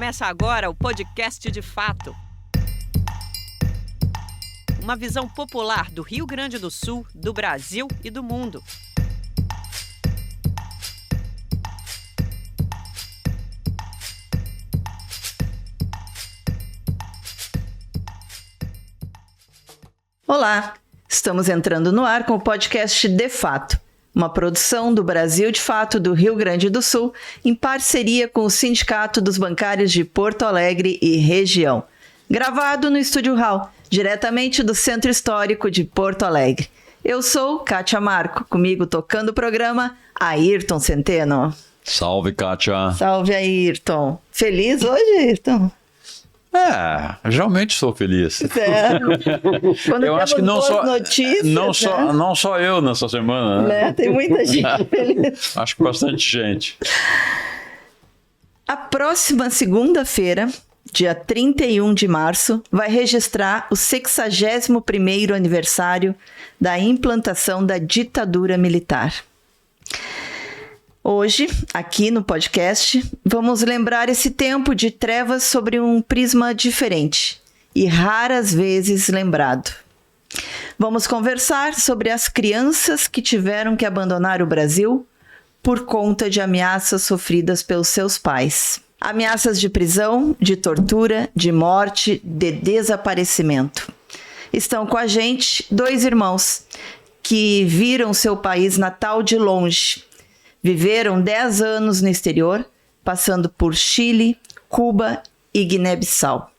Começa agora o podcast de fato. Uma visão popular do Rio Grande do Sul, do Brasil e do mundo. Olá, estamos entrando no ar com o podcast De Fato, uma produção do Brasil de Fato do Rio Grande do Sul, em parceria com o Sindicato dos Bancários de Porto Alegre e região. Gravado no Estúdio Hall, diretamente do Centro Histórico de Porto Alegre. Eu sou Kátia Marco, comigo tocando o programa, Ayrton Centeno. Salve, Kátia. Salve, Ayrton. Feliz hoje, Ayrton? Realmente sou feliz. Quando eu acho que não só notícias, não só eu nessa semana, né? Tem muita gente feliz. Acho que bastante gente. A próxima segunda-feira, dia 31 de março, vai registrar o 61º aniversário da implantação da ditadura militar. Hoje, aqui no podcast, vamos lembrar esse tempo de trevas sobre um prisma diferente e raras vezes lembrado. Vamos conversar sobre as crianças que tiveram que abandonar o Brasil por conta de ameaças sofridas pelos seus pais. Ameaças de prisão, de tortura, de morte, de desaparecimento. Estão com a gente dois irmãos que viram seu país natal de longe. Viveram 10 anos no exterior, passando por Chile, Cuba e Guiné-Bissau.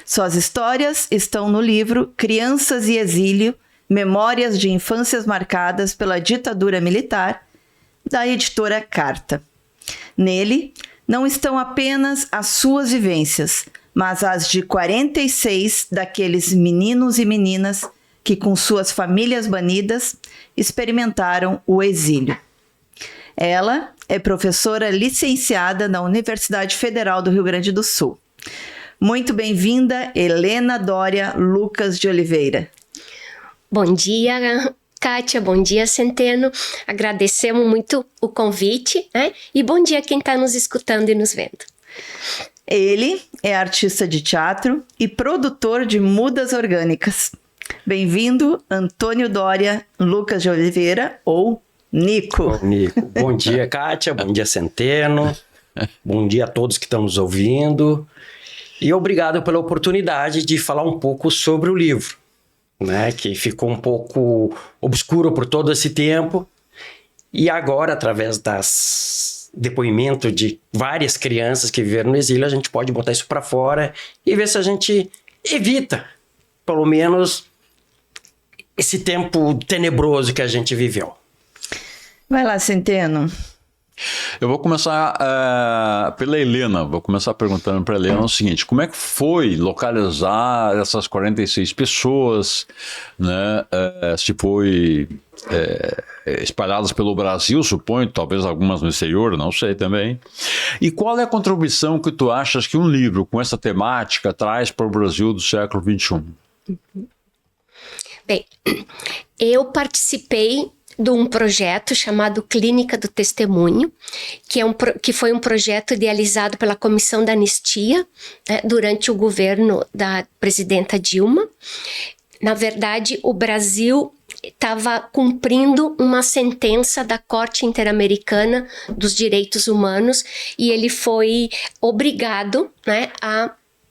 Suas histórias estão no livro Crianças e Exílio, Memórias de Infâncias Marcadas pela Ditadura Militar, da editora Carta. Nele, não estão apenas as suas vivências, mas as de 46 daqueles meninos e meninas que, com suas famílias banidas, experimentaram o exílio. Ela é professora licenciada na Universidade Federal do Rio Grande do Sul. Muito bem-vinda, Helena Dória Lucas de Oliveira. Bom dia, Kátia. Bom dia, Centeno. Agradecemos muito o convite, né? E bom dia a quem está nos escutando e nos vendo. Ele é artista de teatro e produtor de mudas orgânicas. Bem-vindo, Antônio Dória Lucas de Oliveira, ou Nico. Bom dia, Kátia. Bom dia, Centeno. Bom dia a todos que estão nos ouvindo. E obrigado pela oportunidade de falar um pouco sobre o livro, né, que ficou um pouco obscuro por todo esse tempo. E agora, através das depoimento de várias crianças que viveram no exílio, a gente pode botar isso para fora e ver se a gente evita, pelo menos, esse tempo tenebroso que a gente viveu. Vai lá, Centeno. Eu vou começar pela Helena. Vou começar perguntando para a Helena o seguinte: como é que foi localizar essas 46 pessoas, né? Se foi espalhadas pelo Brasil, suponho, talvez algumas no exterior, não sei também. E qual é a contribuição que tu achas que um livro com essa temática traz para o Brasil do século XXI? Bem, eu participei de um projeto chamado Clínica do Testemunho, que foi um projeto idealizado pela Comissão da Anistia, né, durante o governo da presidenta Dilma. Na verdade, o Brasil estava cumprindo uma sentença da Corte Interamericana dos Direitos Humanos e ele foi obrigado, né, a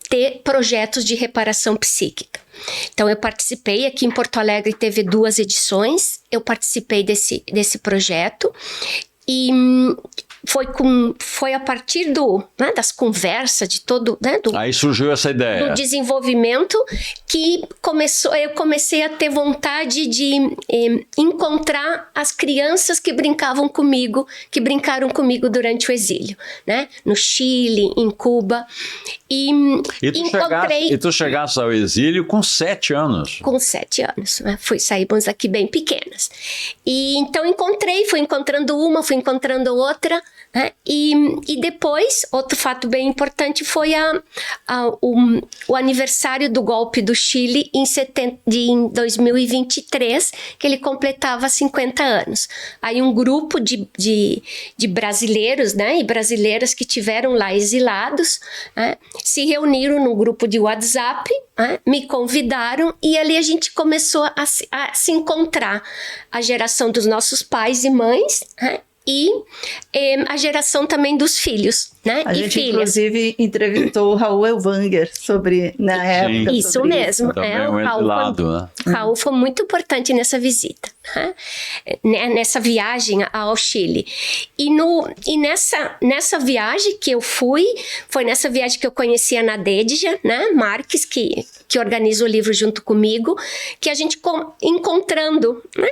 ter projetos de reparação psíquica. Então eu participei, aqui em Porto Alegre teve 2 edições, eu participei desse projeto e foi a partir das conversas, de todo, né, aí surgiu essa ideia do desenvolvimento que eu comecei a ter vontade de encontrar as crianças que brincaram comigo durante o exílio, né, no Chile, em Cuba, e tu chegaste ao exílio com 7 anos. Com 7 anos, né? Saímos aqui bem pequenas. E então fui encontrando uma, fui encontrando outra, né? E depois, outro fato bem importante foi o aniversário do golpe do Chile em 2023, que ele completava 50 anos. Aí um grupo de brasileiros, né, e brasileiras que tiveram lá exilados, né, se reuniram num grupo de WhatsApp, né, me convidaram e ali a gente começou a se encontrar. A geração dos nossos pais e mães, né, e a geração também dos filhos, né? A e gente, filhas. inclusive, entrevistou o Raul Elvanger sobre, na época. Isso sobre mesmo. Também um exilado, né? Raul foi muito importante nessa visita, né? Nessa viagem ao Chile. E nessa viagem que eu fui, foi nessa viagem que eu conheci a Nadedja, né? Marques, que organiza o livro junto comigo, que a gente encontrando, né,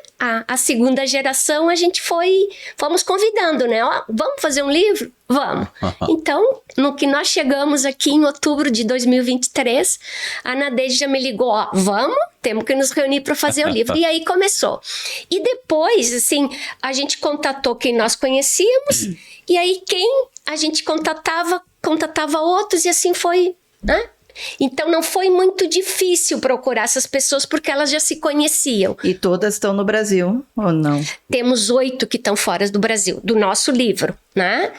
a segunda geração, a gente fomos convidando, né? Ó, vamos fazer um livro? Vamos. Então, no que nós chegamos aqui em outubro de 2023, a Nadedja me ligou, ó, vamos, temos que nos reunir para fazer o livro. E aí começou. E depois, assim, a gente contatou quem nós conhecíamos, e aí quem a gente contatava outros, e assim foi, né? Então não foi muito difícil procurar essas pessoas porque elas já se conheciam. E todas estão no Brasil, ou não? Temos 8 que estão fora do Brasil, do nosso livro, né?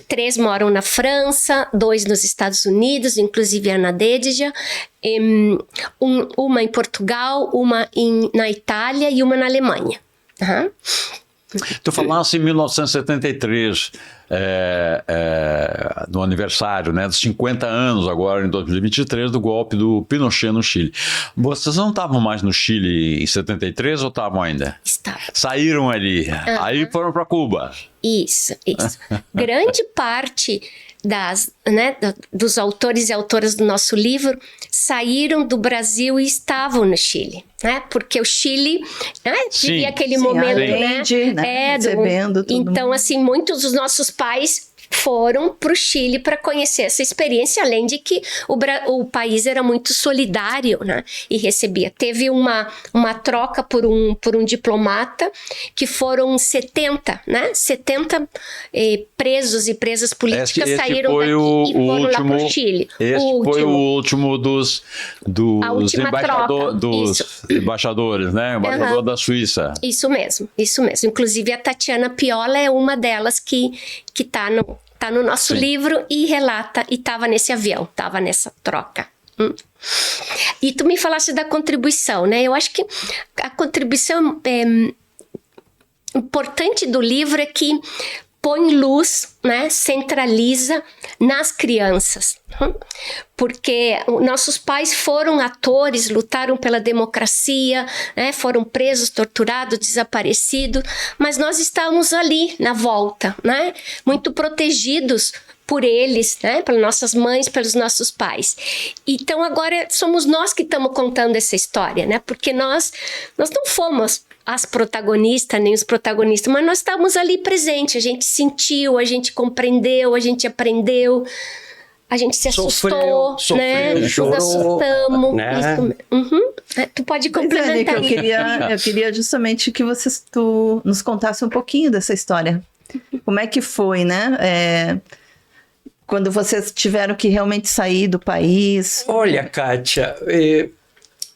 3 moram na França, 2 nos Estados Unidos, inclusive a Nadedja, uma em Portugal, uma na Itália e uma na Alemanha. Uhum. Tu falaste em 1973, no aniversário, né, dos 50 anos agora, em 2023, do golpe do Pinochet no Chile. Vocês não estavam mais no Chile em 73 ou estavam ainda? Estava. Saíram ali, aí foram para Cuba. Isso. Grande parte dos autores e autoras do nosso livro saíram do Brasil e estavam no Chile, né? Porque o Chile, né, vivia aquele momento, né? Recebendo tudo. Então, assim, muitos dos nossos pais foram para o Chile para conhecer essa experiência, além de que o país era muito solidário, né? E recebia. Teve uma troca por um diplomata, que foram 70, né? 70 presos e presas políticas saíram daqui e foram lá para o Chile. Foi o último dos embaixadores, né? Embaixador da Suíça. Isso mesmo. Inclusive a Tatiana Piola é uma delas que tá no nosso livro e relata, e estava nesse avião, estava nessa troca. E tu me falaste da contribuição, né? Eu acho que a contribuição importante do livro é que põe luz, né, centraliza nas crianças, porque nossos pais foram atores, lutaram pela democracia, né, foram presos, torturados, desaparecidos, mas nós estávamos ali na volta, né, muito protegidos por eles, né, pelas nossas mães, pelos nossos pais. Então agora somos nós que estamos contando essa história, né, porque nós não fomos as protagonistas, nem os protagonistas, mas nós estávamos ali presentes, a gente sentiu, a gente compreendeu, a gente aprendeu, a gente se assustou, né? Chorou, nos assustamos, né? Tu pode complementar. Eu queria justamente que tu nos contasse um pouquinho dessa história. Como é que foi, né? Quando vocês tiveram que realmente sair do país? Olha, Kátia,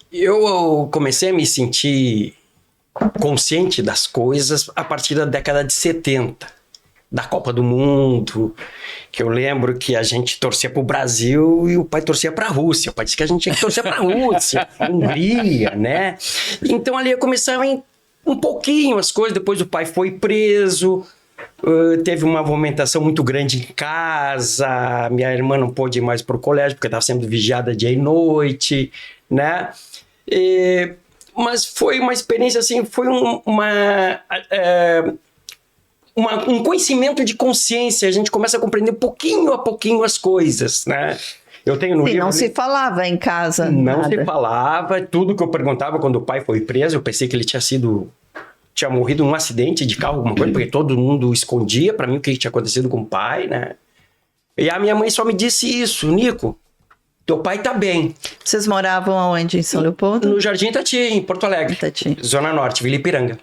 eu comecei a me sentir consciente das coisas a partir da década de 70, da Copa do Mundo, que eu lembro que a gente torcia para o Brasil e o pai torcia para a Rússia. O pai disse que a gente tinha que torcer para a Rússia, Hungria, né? Então ali eu começava um pouquinho as coisas, depois o pai foi preso, teve uma movimentação muito grande em casa, minha irmã não pôde ir mais para o colégio porque estava sendo vigiada dia e noite, né? Mas foi uma experiência assim, foi um conhecimento de consciência, a gente começa a compreender pouquinho a pouquinho as coisas, né? Eu tenho no livro... não se falava em casa. Não se falava, tudo que eu perguntava quando o pai foi preso, eu pensei que ele tinha morrido num acidente de carro, alguma coisa, porque todo mundo escondia pra mim o que tinha acontecido com o pai, né? E a minha mãe só me disse isso: Nico, teu pai tá bem. Vocês moravam aonde? Em São Leopoldo? No Jardim Itati, em Porto Alegre. Itati. Zona Norte, Vila Ipiranga.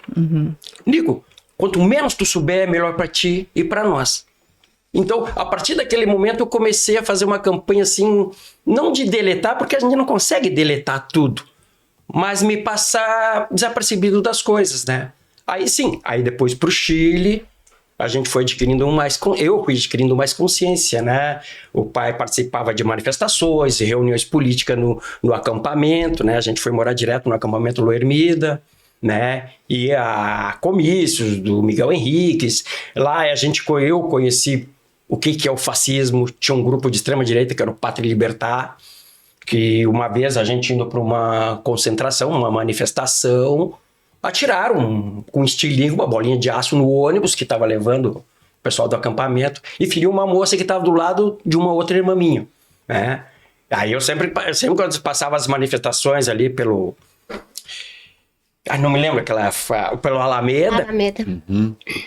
Nico, Quanto menos tu souber, melhor para ti e para nós. Então, a partir daquele momento, eu comecei a fazer uma campanha assim, não de deletar, porque a gente não consegue deletar tudo, mas me passar desapercebido das coisas, né? Aí sim, aí depois pro Chile, a gente foi adquirindo eu fui adquirindo mais consciência, né? O pai participava de manifestações, reuniões políticas no acampamento, né? A gente foi morar direto no acampamento Loermida, né? E a comícios do Miguel Henriques. Lá eu conheci o que é o fascismo. Tinha um grupo de extrema-direita que era o Pátria Libertar, que uma vez a gente indo para uma concentração, uma manifestação, atiraram com um estilingue, uma bolinha de aço no ônibus que estava levando o pessoal do acampamento e feriu uma moça que estava do lado de uma outra irmã minha, né? Aí eu sempre quando passava as manifestações ali pelo... não me lembro, pelo Alameda.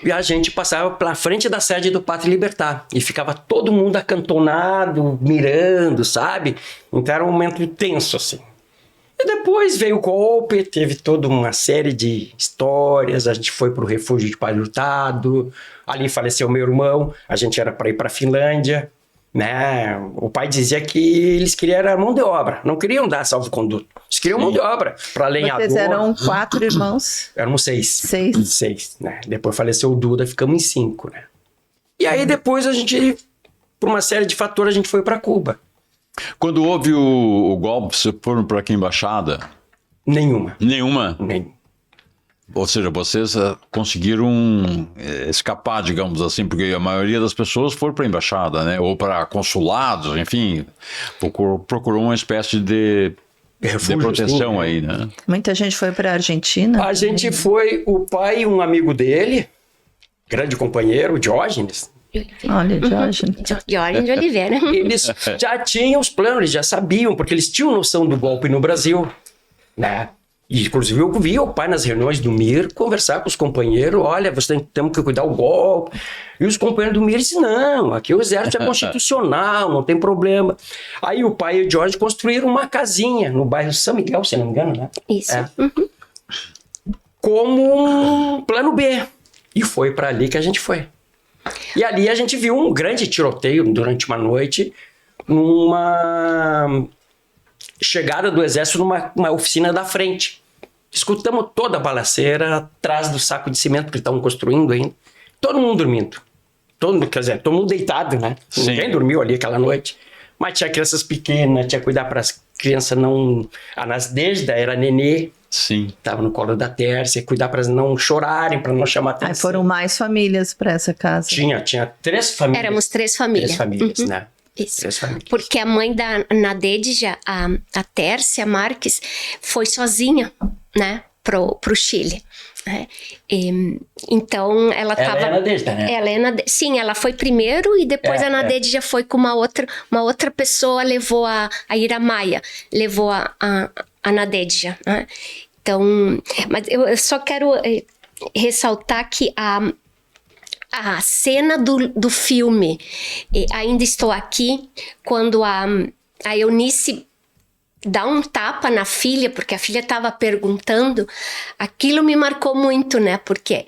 E a gente passava pela frente da sede do Pátria Libertar. E ficava todo mundo acantonado, mirando, sabe? Então era um momento tenso, assim. E depois veio o golpe, teve toda uma série de histórias. A gente foi para o refúgio de Padre Hurtado. Ali faleceu meu irmão. A gente era para ir para a Finlândia, né? O pai dizia que eles queriam a mão de obra. Não queriam dar salvo-conduto. Eles queriam mão de obra para lenhador. Vocês eram 4 irmãos? Éramos 6. 6. 6, né? Depois faleceu o Duda, ficamos em 5, né? E aí depois a gente, por uma série de fatores, a gente foi para Cuba. Quando houve o golpe, vocês foram para que embaixada? Nenhuma. Nenhuma? Nenhuma. Ou seja, vocês conseguiram escapar, digamos assim, porque a maioria das pessoas foram para a embaixada, né? Ou para consulados, enfim, procurou uma espécie de proteção, sim, aí, né? Muita gente foi para a Argentina? A gente foi, o pai e um amigo dele, grande companheiro, Diógenes. Olha, Diógenes. Diógenes de Oliveira. Eles já tinham os planos, eles já sabiam, porque eles tinham noção do golpe no Brasil, né? E, inclusive, eu via o pai nas reuniões do MIR conversar com os companheiros, olha, temos que cuidar do golpe. E os companheiros do MIR disseram, não, aqui o exército é constitucional, não tem problema. Aí o pai e o Jorge construíram uma casinha no bairro São Miguel, se não me engano, né? Isso. Como um plano B. E foi para ali que a gente foi. E ali a gente viu um grande tiroteio durante uma noite, numa chegada do exército numa oficina da frente. Escutamos toda a balaceira atrás do saco de cimento que eles estavam construindo ainda. Todo mundo dormindo. Todo mundo deitado, né? Sim. Ninguém dormiu ali aquela noite. Mas tinha crianças pequenas, tinha que cuidar para as crianças não... A Nasdejda era nenê. Sim. Estava no colo da Tércia, cuidar para elas não chorarem, para não chamar atenção. Aí foram mais famílias para essa casa? Tinha 3 famílias. Éramos 3 famílias. 3 famílias, né? Isso. 3 famílias. Porque a mãe da Nadedja, a Tércia Marques, foi sozinha, né, pro Chile. Né? Então ela estava. Ela é Nadedja, né? Sim, ela foi primeiro e depois a Nadedja foi com uma outra pessoa, levou a Iramaia, levou a Nadedja. Né? Então, mas eu só quero ressaltar que a cena do filme, Ainda Estou Aqui, quando a Eunice dá um tapa na filha, porque a filha estava perguntando, aquilo me marcou muito, né? Porque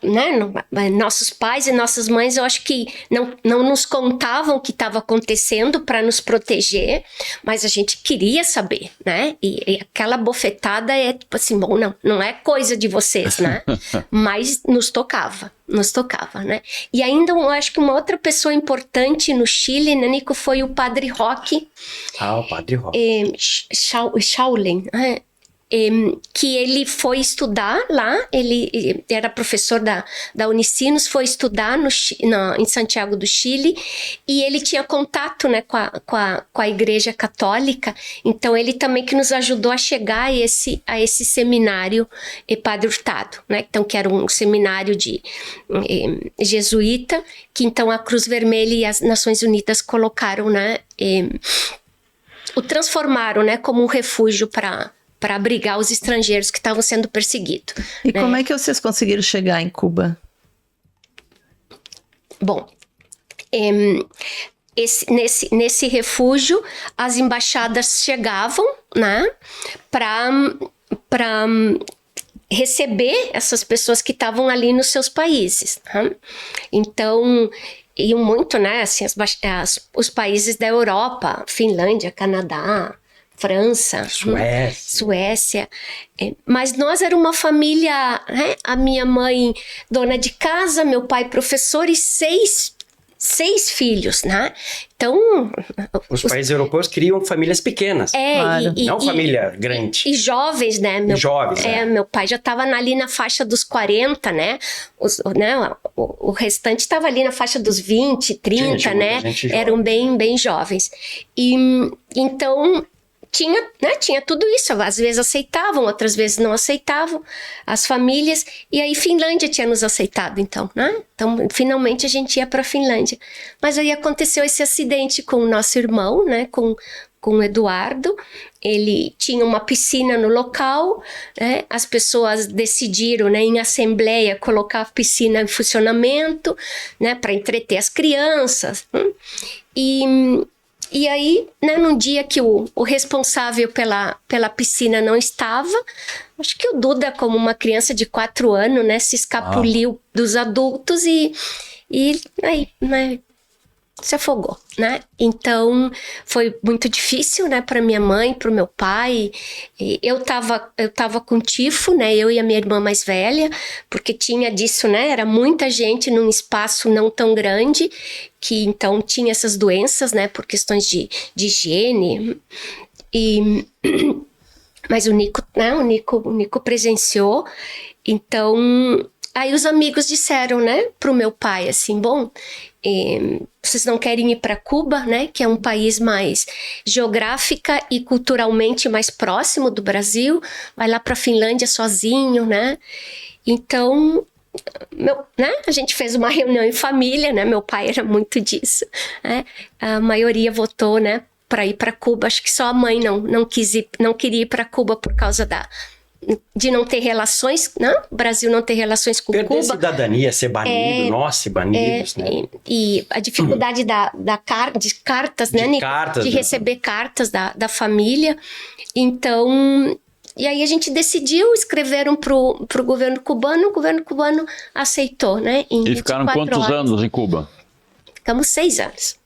né, nossos pais e nossas mães, eu acho que não nos contavam o que estava acontecendo para nos proteger, mas a gente queria saber, né? E aquela bofetada é tipo assim, bom, não é coisa de vocês, né? Mas nos tocava, né? E ainda eu acho que uma outra pessoa importante no Chile, né, Nico, foi o Padre Roque. O Padre Roque. Shaolin, né? Que ele foi estudar lá, ele era professor da Unicinos, foi estudar em Santiago do Chile, e ele tinha contato, né, com a Igreja Católica, então ele também que nos ajudou a chegar a esse seminário Padre Hurtado, né, então que era um seminário de jesuíta, que então a Cruz Vermelha e as Nações Unidas colocaram, né, o transformaram, né, como um refúgio para abrigar os estrangeiros que estavam sendo perseguidos. E né? Como é que vocês conseguiram chegar em Cuba? Bom, nesse refúgio, as embaixadas chegavam, né, para receber essas pessoas que estavam ali nos seus países. Tá? Então, iam muito, né, assim, os países da Europa, Finlândia, Canadá, França, Suécia. Mas nós era uma família, né? A minha mãe dona de casa, meu pai professor e seis filhos, né? Então... Os países europeus criam famílias pequenas. Claro. Não família grande. E jovens, né? Meu pai já estava ali na faixa dos 40, né? O restante estava ali na faixa dos 20, 30, né? Eram bem jovens. E então... Tinha tudo isso, às vezes aceitavam, outras vezes não aceitavam as famílias, e aí Finlândia tinha nos aceitado então, né? Então finalmente a gente ia para a Finlândia, mas aí aconteceu esse acidente com o nosso irmão, né? Com o Eduardo, ele tinha uma piscina no local, né? As pessoas decidiram, né, em assembleia colocar a piscina em funcionamento, né, para entreter as crianças, E aí, né, num dia que o responsável pela piscina não estava, acho que o Duda, como uma criança de 4 anos, né, se escapuliu dos adultos e aí, né, se afogou, né? Então, foi muito difícil, né, para minha mãe, para o meu pai. E eu tava com tifo, né, eu e a minha irmã mais velha, porque tinha disso, né, era muita gente num espaço não tão grande, que então tinha essas doenças, né, por questões de higiene. Mas o Nico presenciou. Então, aí os amigos disseram, né, pro meu pai, assim, bom, vocês não querem ir para Cuba, né, que é um país mais geográfica e culturalmente mais próximo do Brasil, vai lá para a Finlândia sozinho, né? Então, a gente fez uma reunião em família, né? Meu pai era muito disso, né? A maioria votou, né, para ir para Cuba. Acho que só a mãe não queria ir para Cuba por causa de não ter relações, né? O Brasil não ter relações com Cuba. Perder cidadania, ser banido, nós ser banidos, né? E a dificuldade de cartas, né, Nico? De receber cartas da família. Então, e aí a gente decidiu, escreveram pro governo cubano, o governo cubano aceitou, né? E ficaram quantos anos em Cuba? Ficamos 6 anos.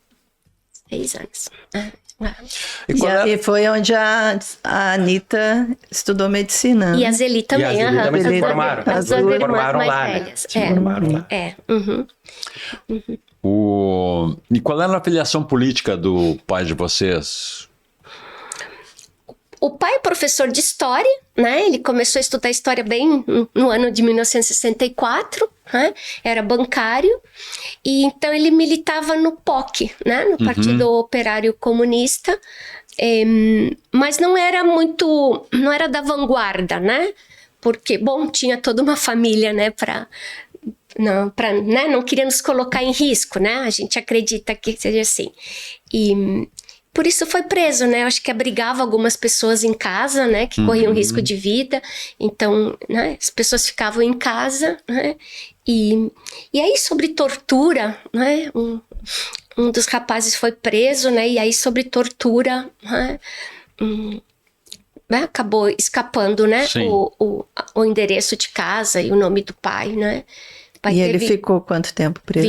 6 anos. E foi onde a Anitta estudou medicina. E a Zeli também. E a Zeli também se formaram. As duas irmãs formaram mais lá, velhas. Se formaram lá. E qual era a filiação política do pai de vocês? O pai é professor de história, né? Ele começou a estudar história bem no ano de 1964, né? Era bancário, e então ele militava no POC, né? No Partido Operário Comunista, mas não era da vanguarda, né? Porque, bom, tinha toda uma família, né? Não queria nos colocar em risco, né? A gente acredita que seja assim. E por isso foi preso, né? Eu acho que abrigava algumas pessoas em casa, né? Que corriam risco de vida. Então, né? As pessoas ficavam em casa, né? E aí, sobre tortura, né? Um dos rapazes foi preso, né? E aí, sobre tortura, né? Acabou escapando, né? O endereço de casa e o nome do pai, né? O pai ele ficou quanto tempo preso?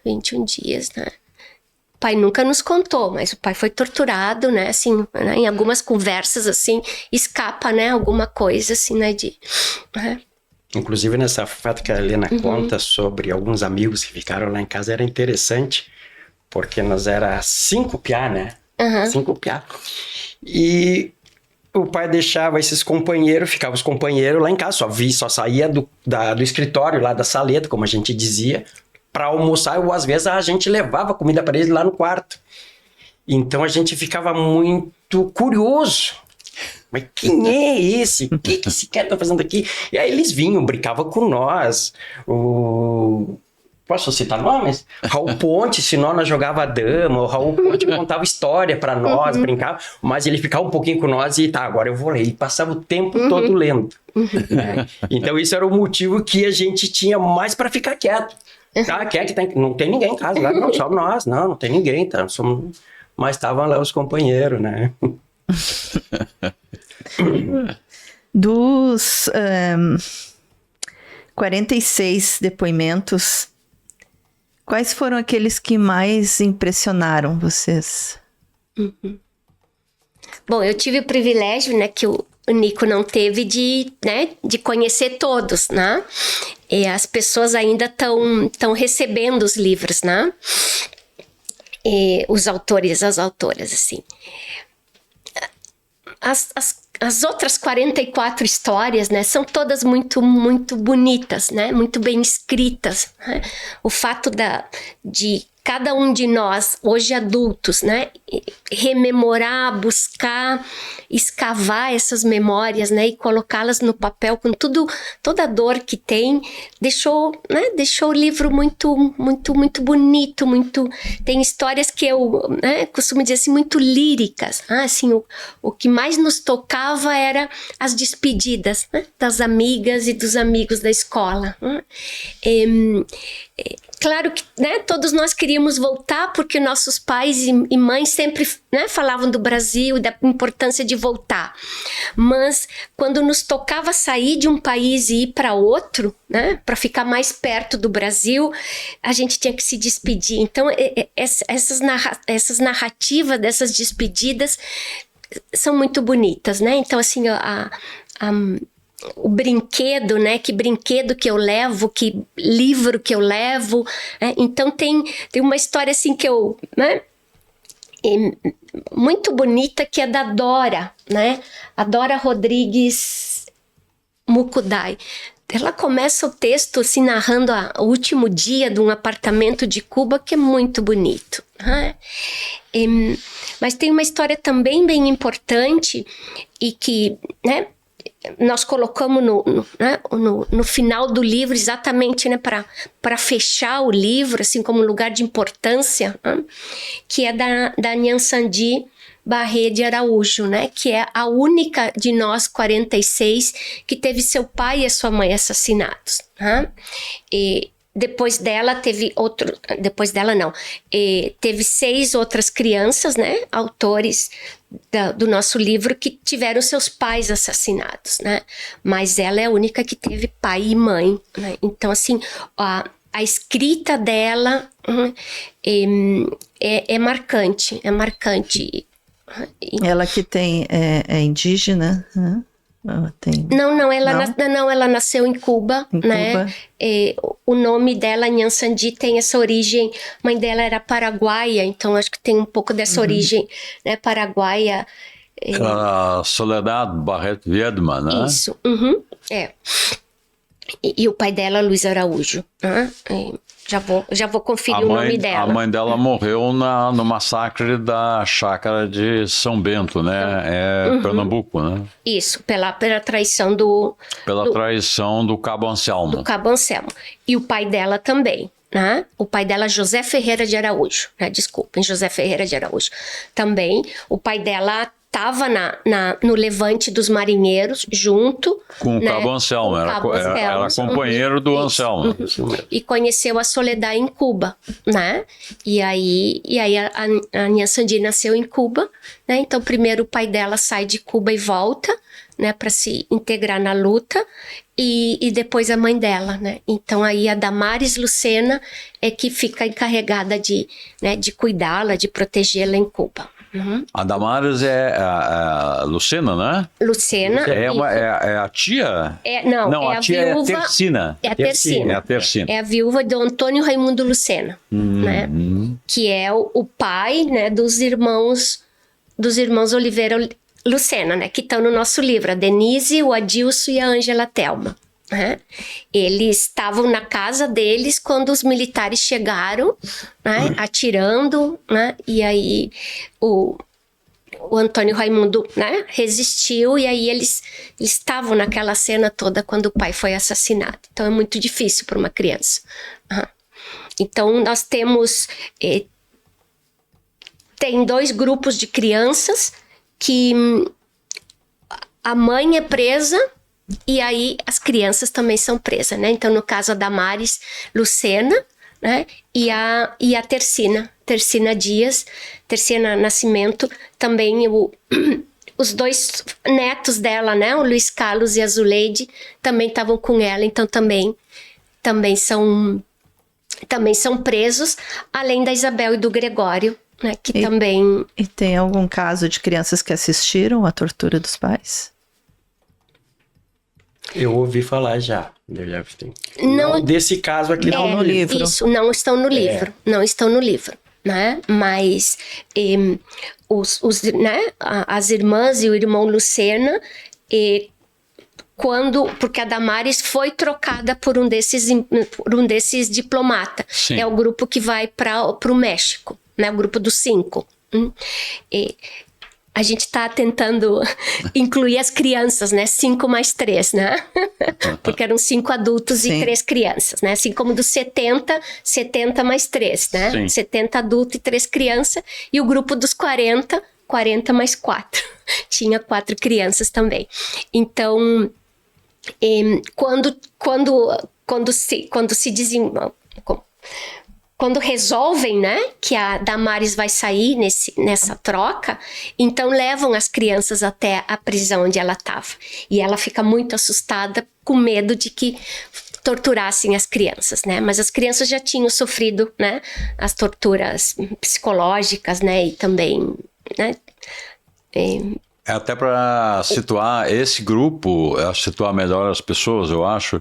21 dias, né? O pai nunca nos contou, mas o pai foi torturado, né, assim, né, em algumas conversas, assim, escapa, né, alguma coisa, assim, né, Inclusive, nessa foto que a Helena conta sobre alguns amigos que ficaram lá em casa, era interessante, porque nós era 5 piá, né? 5 piá. E o pai deixava esses companheiros, ficavam os companheiros lá em casa, só saía do escritório, lá da saleta, como a gente dizia, para almoçar, ou às vezes a gente levava comida para eles lá no quarto. Então a gente ficava muito curioso. Mas quem é esse? O que esse cara tá fazendo aqui? E aí eles vinham, brincavam com nós. Posso citar nomes? Raul Ponte, se nós jogava dama, o Raul Ponte contava história para nós, brincava, mas ele ficava um pouquinho com nós e agora eu vou ler. E passava o tempo todo lendo. Né? Então isso era o motivo que a gente tinha mais para ficar quieto. Quem é que tem? Não tem ninguém em casa lá, não, só nós, não tem ninguém, tá? Mas estavam lá os companheiros, né? Dos 46 depoimentos, quais foram aqueles que mais impressionaram vocês? Bom, eu tive o privilégio, né, que o Nico não teve de conhecer todos, né? E as pessoas ainda estão recebendo os livros, né? E os autores, as autoras, assim. As outras 44 histórias, né, são todas muito, muito bonitas, né, muito bem escritas, né? O fato de cada um de nós, hoje adultos, né, rememorar, buscar, escavar essas memórias, né, e colocá-las no papel com toda a dor que tem, deixou o livro muito, muito, muito bonito, tem histórias que eu, né, costumo dizer assim, muito líricas, assim, o que mais nos tocava era as despedidas, né, das amigas e dos amigos da escola, né? Claro que, né, todos nós queríamos voltar porque nossos pais e mães sempre, né, falavam do Brasil e da importância de voltar. Mas quando nos tocava sair de um país e ir para outro, né, para ficar mais perto do Brasil, a gente tinha que se despedir. Então, essas narrativas dessas despedidas são muito bonitas, né? Então, assim, o brinquedo, né? Que brinquedo que eu levo, que livro que eu levo. Então tem uma história assim que eu, né? Muito bonita, que é da Dora, né? A Dora Rodrigues Mukudai. Ela começa o texto assim, narrando o último dia de um apartamento de Cuba, que é muito bonito, né? Mas tem uma história também bem importante e que, né, nós colocamos no final do livro, exatamente, né, para fechar o livro, assim, como lugar de importância, né, que é da Nhansandi Barré de Araújo, né, que é a única de nós 46 que teve seu pai e a sua mãe assassinados, né? E depois dela teve teve 6 outras crianças, né, autores do nosso livro, que tiveram seus pais assassinados, né? Mas ela é a única que teve pai e mãe, né? Então, assim, a escrita dela é marcante, Ela que é indígena, né? Ela nasceu em Cuba, né? O nome dela, Nhansandi, tem essa origem. Mãe dela era paraguaia, então acho que tem um pouco dessa origem, né, paraguaia. Era Soledad Barret Wiedmann, né? Isso, E o pai dela, Luiz Araújo, né? Já vou conferir o nome dela. A mãe dela morreu no massacre da chácara de São Bento, né? Pernambuco, né? Isso, pela traição do Cabo Anselmo. Do Cabo Anselmo. E o pai dela também, né? O pai dela, José Ferreira de Araújo, né? Desculpem, José Ferreira de Araújo. Também, o pai dela estava no levante dos marinheiros, junto com o, né, Cabo Anselmo, era companheiro do Anselmo. E conheceu a Soledad em Cuba, né? E aí a Nhansandi nasceu em Cuba, né? Então primeiro o pai dela sai de Cuba e volta, né, para se integrar na luta, e depois a mãe dela, né? Então aí a Damares Lucena é que fica encarregada de cuidá-la, de protegê-la em Cuba. A Damares é a Lucena, né? Lucena. É a tia? Não, a tia viúva, é a Tercina. É a Tercina. É a viúva do Antônio Raimundo Lucena, né? Que é o pai, né, dos irmãos Oliveira Lucena, né? Que estão no nosso livro, a Denise, o Adilson e a Ângela Thelma. Né? Eles estavam na casa deles quando os militares chegaram, né, atirando, né, e aí o Antônio Raimundo, né, resistiu, e aí eles estavam naquela cena toda quando o pai foi assassinado. Então é muito difícil para uma criança. Então nós temos tem 2 grupos de crianças que a mãe é presa. E aí as crianças também são presas, né? Então, no caso, a Damares Lucena, né? E a Tercina Dias, Tercina Nascimento, também os 2 netos dela, né? O Luiz Carlos e a Zuleide, também estavam com ela, então também são presos, além da Isabel e do Gregório, né? Que também... E tem algum caso de crianças que assistiram à tortura dos pais? Eu ouvi falar já. Não, desse caso aqui. Não no livro. Isso, não estão no livro. Não estão no livro, né? Mas né? As irmãs e o irmão Lucena, porque a Damares foi trocada por um desses diplomatas. Sim. É o grupo que vai para o México, né? O grupo dos 5. A gente está tentando incluir as crianças, né? 5 mais 3, né? Porque eram 5 adultos Sim. e 3 crianças, né? Assim como dos 70 mais 3, né? Sim. 70 adultos e 3 crianças. E o grupo dos 40 mais 4. Tinha 4 crianças também. Então, quando resolvem, né, que a Damares vai sair nessa troca, então levam as crianças até a prisão onde ela estava. E ela fica muito assustada, com medo de que torturassem as crianças, né? Mas as crianças já tinham sofrido, né, as torturas psicológicas, né, e também, né, Até para situar esse grupo, situar melhor as pessoas, eu acho,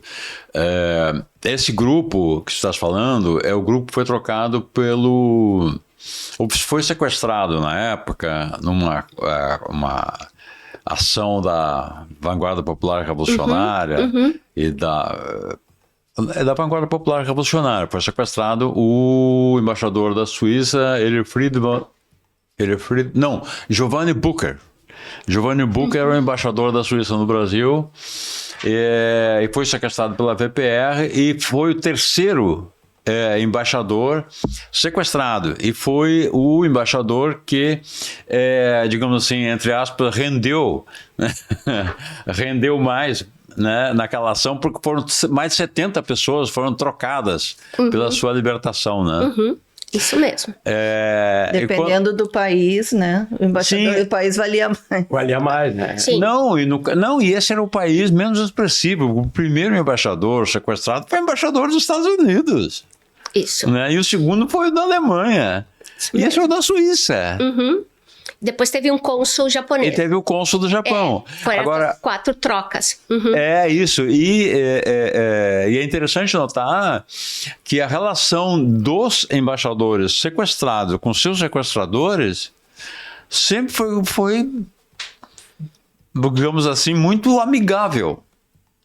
esse grupo que você está falando é o grupo que foi trocado foi sequestrado na época numa uma ação da Vanguarda Popular Revolucionária e da Vanguarda Popular Revolucionária. Foi sequestrado o embaixador da Suíça, Giovanni Booker. Giovanni Booker era o embaixador da Suíça no Brasil e foi sequestrado pela VPR e foi o terceiro embaixador sequestrado. E foi o embaixador que, digamos assim, entre aspas, rendeu mais, né, naquela ação, porque foram mais de 70 pessoas foram trocadas pela sua libertação, né? Isso mesmo. Dependendo do país, né? O embaixador do país valia mais. Valia mais, né? Sim. E esse era o país menos expressivo. O primeiro embaixador sequestrado foi o embaixador dos Estados Unidos. Isso. Né? E o segundo foi o da Alemanha. E esse é o da Suíça. Depois teve um cônsul japonês. E teve o cônsul do Japão. Foram Agora, 4 trocas. É isso, e é interessante notar que a relação dos embaixadores sequestrados com seus sequestradores sempre foi, digamos assim, muito amigável.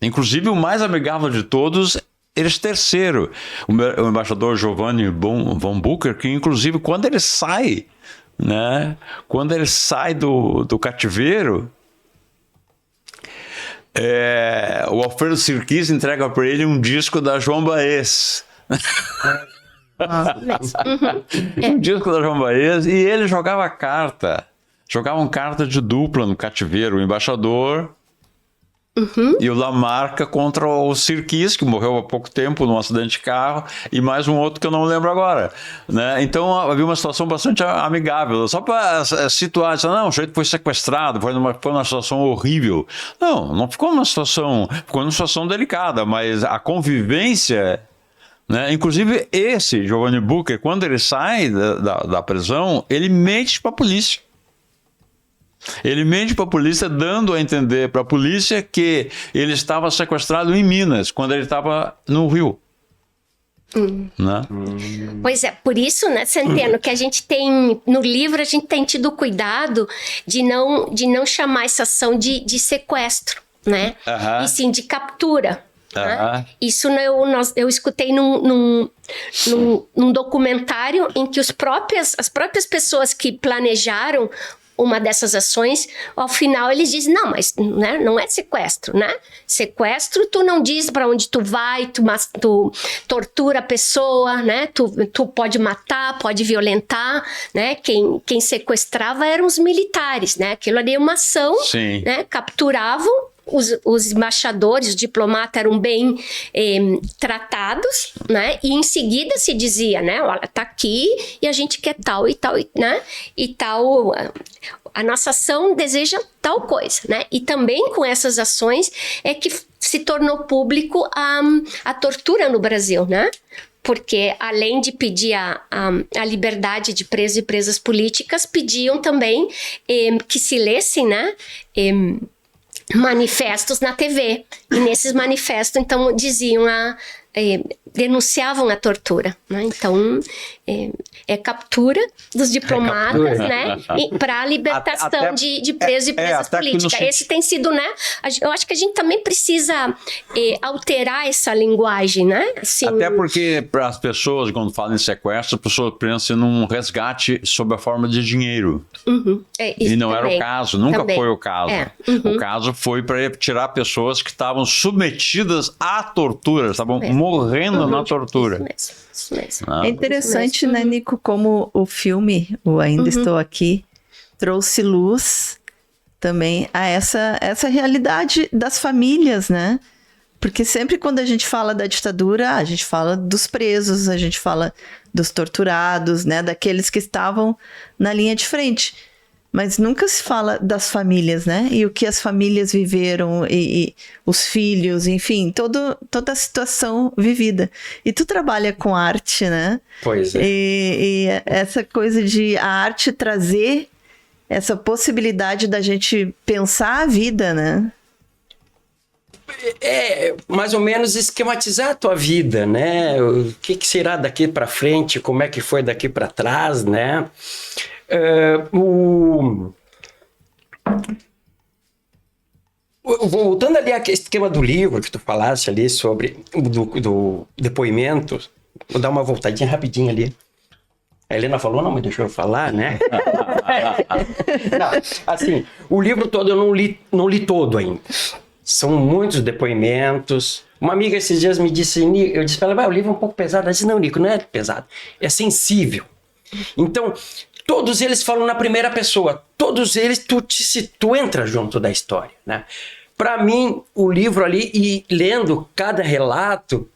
Inclusive o mais amigável de todos, esse terceiro, o embaixador Giovanni von Booker, que inclusive quando ele sai, né, quando ele sai do cativeiro, o Alfredo Sirkis entrega para ele um disco da Joan Baez. Um disco da Joan Baez, e ele jogavam carta de dupla no cativeiro, o embaixador e o Lamarca contra o Sirkis, que morreu há pouco tempo num acidente de carro, e mais um outro que eu não lembro agora, né? Então havia uma situação bastante amigável, só para situar, não, o sujeito foi sequestrado, foi numa situação horrível. Não ficou numa situação, ficou numa situação delicada, mas a convivência, né? Inclusive esse Giovanni Booker, quando ele sai da prisão, ele mente para a polícia. Ele mente para a polícia, dando a entender para a polícia que ele estava sequestrado em Minas, quando ele estava no Rio. Né? Pois é, por isso, né, Centeno, que a gente tem, no livro, a gente tem tido cuidado de não chamar essa ação de sequestro, né? E sim de captura. Né? Isso eu escutei num documentário em que as próprias pessoas que planejaram uma dessas ações, ao final eles dizem, não, mas né, não é sequestro, né? Sequestro, tu não diz para onde tu vai, tu tortura a pessoa, né? Tu pode matar, pode violentar, né? Quem sequestrava eram os militares, né? Aquilo ali é uma ação, né? Capturavam. Os embaixadores, os diplomatas eram bem tratados, né? E em seguida se dizia, né? Olha, tá aqui e a gente quer tal e tal, né? E tal. a nossa ação deseja tal coisa, né? E também com essas ações é que se tornou público a tortura no Brasil, né? Porque além de pedir a liberdade de presos e presas políticas, pediam também que se lessem, né? Manifestos na TV. E nesses manifestos, então, denunciavam a tortura, né? Então, captura dos diplomatas, né? Para a libertação de presos e presas políticas. Esse tem sido, né? Eu acho que a gente também precisa alterar essa linguagem, né? Assim, até porque para as pessoas, quando falam em sequestro, as pessoas pensam num resgate sob a forma de dinheiro. E não também, era o caso, nunca também. Foi o caso. O caso foi para tirar pessoas que estavam submetidas à tortura, estavam morrendo na tortura. Isso mesmo. É interessante, né, Nico, como o filme, o Ainda Estou Aqui, trouxe luz também a essa realidade das famílias, né? Porque sempre quando a gente fala da ditadura, a gente fala dos presos, a gente fala dos torturados, né? Daqueles que estavam na linha de frente. Mas nunca se fala das famílias, né? E o que as famílias viveram, e os filhos, enfim, toda a situação vivida. E tu trabalha com arte, né? Pois é. E essa coisa de a arte trazer essa possibilidade da gente pensar a vida, né? Mais ou menos esquematizar a tua vida, né? O que será daqui para frente, como é que foi daqui para trás, né? Voltando ali ao esquema do livro que tu falaste ali sobre do depoimento, vou dar uma voltadinha rapidinho ali. A Helena falou, não me deixou eu falar, né? Não, assim, o livro todo eu não li todo ainda. São muitos depoimentos. Uma amiga esses dias me disse, eu disse para ela, o livro é um pouco pesado. Ela disse, não, Nico, não é pesado, é sensível. Então, todos eles falam na primeira pessoa. Todos eles, tu entra junto da história, né? Para mim, o livro ali, e lendo cada relato,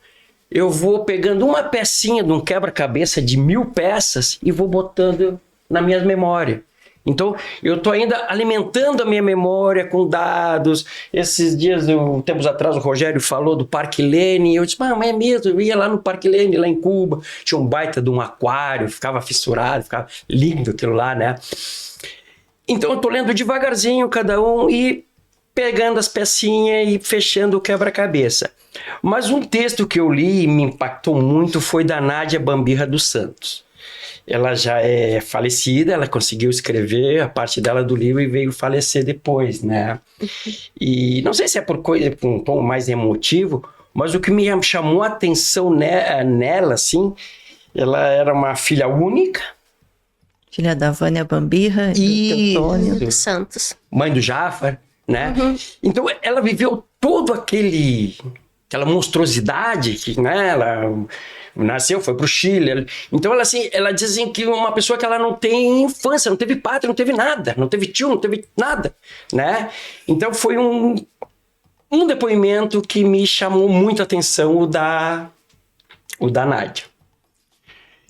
eu vou pegando uma pecinha de um quebra-cabeça de 1000 peças e vou botando na minha memória. Então, eu estou ainda alimentando a minha memória com dados. Esses dias, tempos atrás, o Rogério falou do Parque Lênin. Eu disse, mas é mesmo, eu ia lá no Parque Lênin, lá em Cuba. Tinha um baita de um aquário, ficava fissurado, ficava lindo aquilo lá, né? Então, eu estou lendo devagarzinho cada um e pegando as pecinhas e fechando o quebra-cabeça. Mas um texto que eu li e me impactou muito foi da Nádia Bambirra dos Santos. Ela já é falecida, ela conseguiu escrever a parte dela do livro e veio falecer depois, né? E não sei se é por um tom mais emotivo, mas o que me chamou a atenção nela, assim, ela era uma filha única. Filha da Vânia Bambirra e do Antônio dos Santos. Mãe do Jafar, né? Então, ela viveu todo aquela monstruosidade que, né, ela nasceu, foi pro Chile. Então, ela diz assim, que uma pessoa que ela não tem infância, não teve pátria, não teve nada, não teve tio, não teve nada, né? Então, foi um depoimento que me chamou muito a atenção, o da Nádia.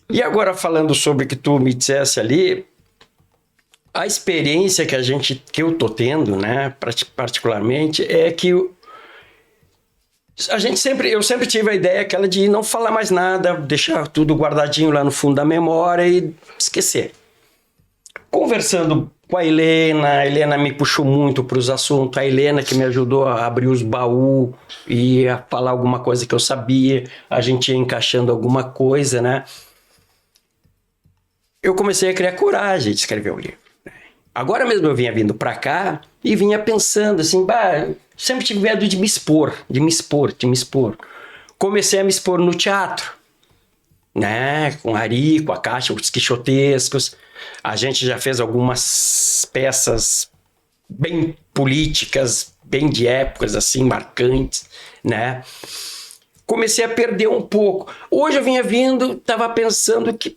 E agora, falando sobre o que tu me dissesse ali, a experiência que eu tô tendo, né, particularmente, é que eu sempre tive a ideia aquela de não falar mais nada, deixar tudo guardadinho lá no fundo da memória e esquecer. Conversando com a Helena me puxou muito para os assuntos, a Helena que me ajudou a abrir os baús e a falar alguma coisa que eu sabia, a gente ia encaixando alguma coisa, né? Eu comecei a criar coragem de escrever o livro. Agora mesmo eu vinha vindo para cá e vinha pensando assim, sempre tive medo de me expor. Comecei a me expor no teatro, né? Com Ari, com a Caixa, os quixotescos. A gente já fez algumas peças bem políticas, bem de épocas assim, marcantes, né? Comecei a perder um pouco. Hoje eu vinha vindo, tava pensando que,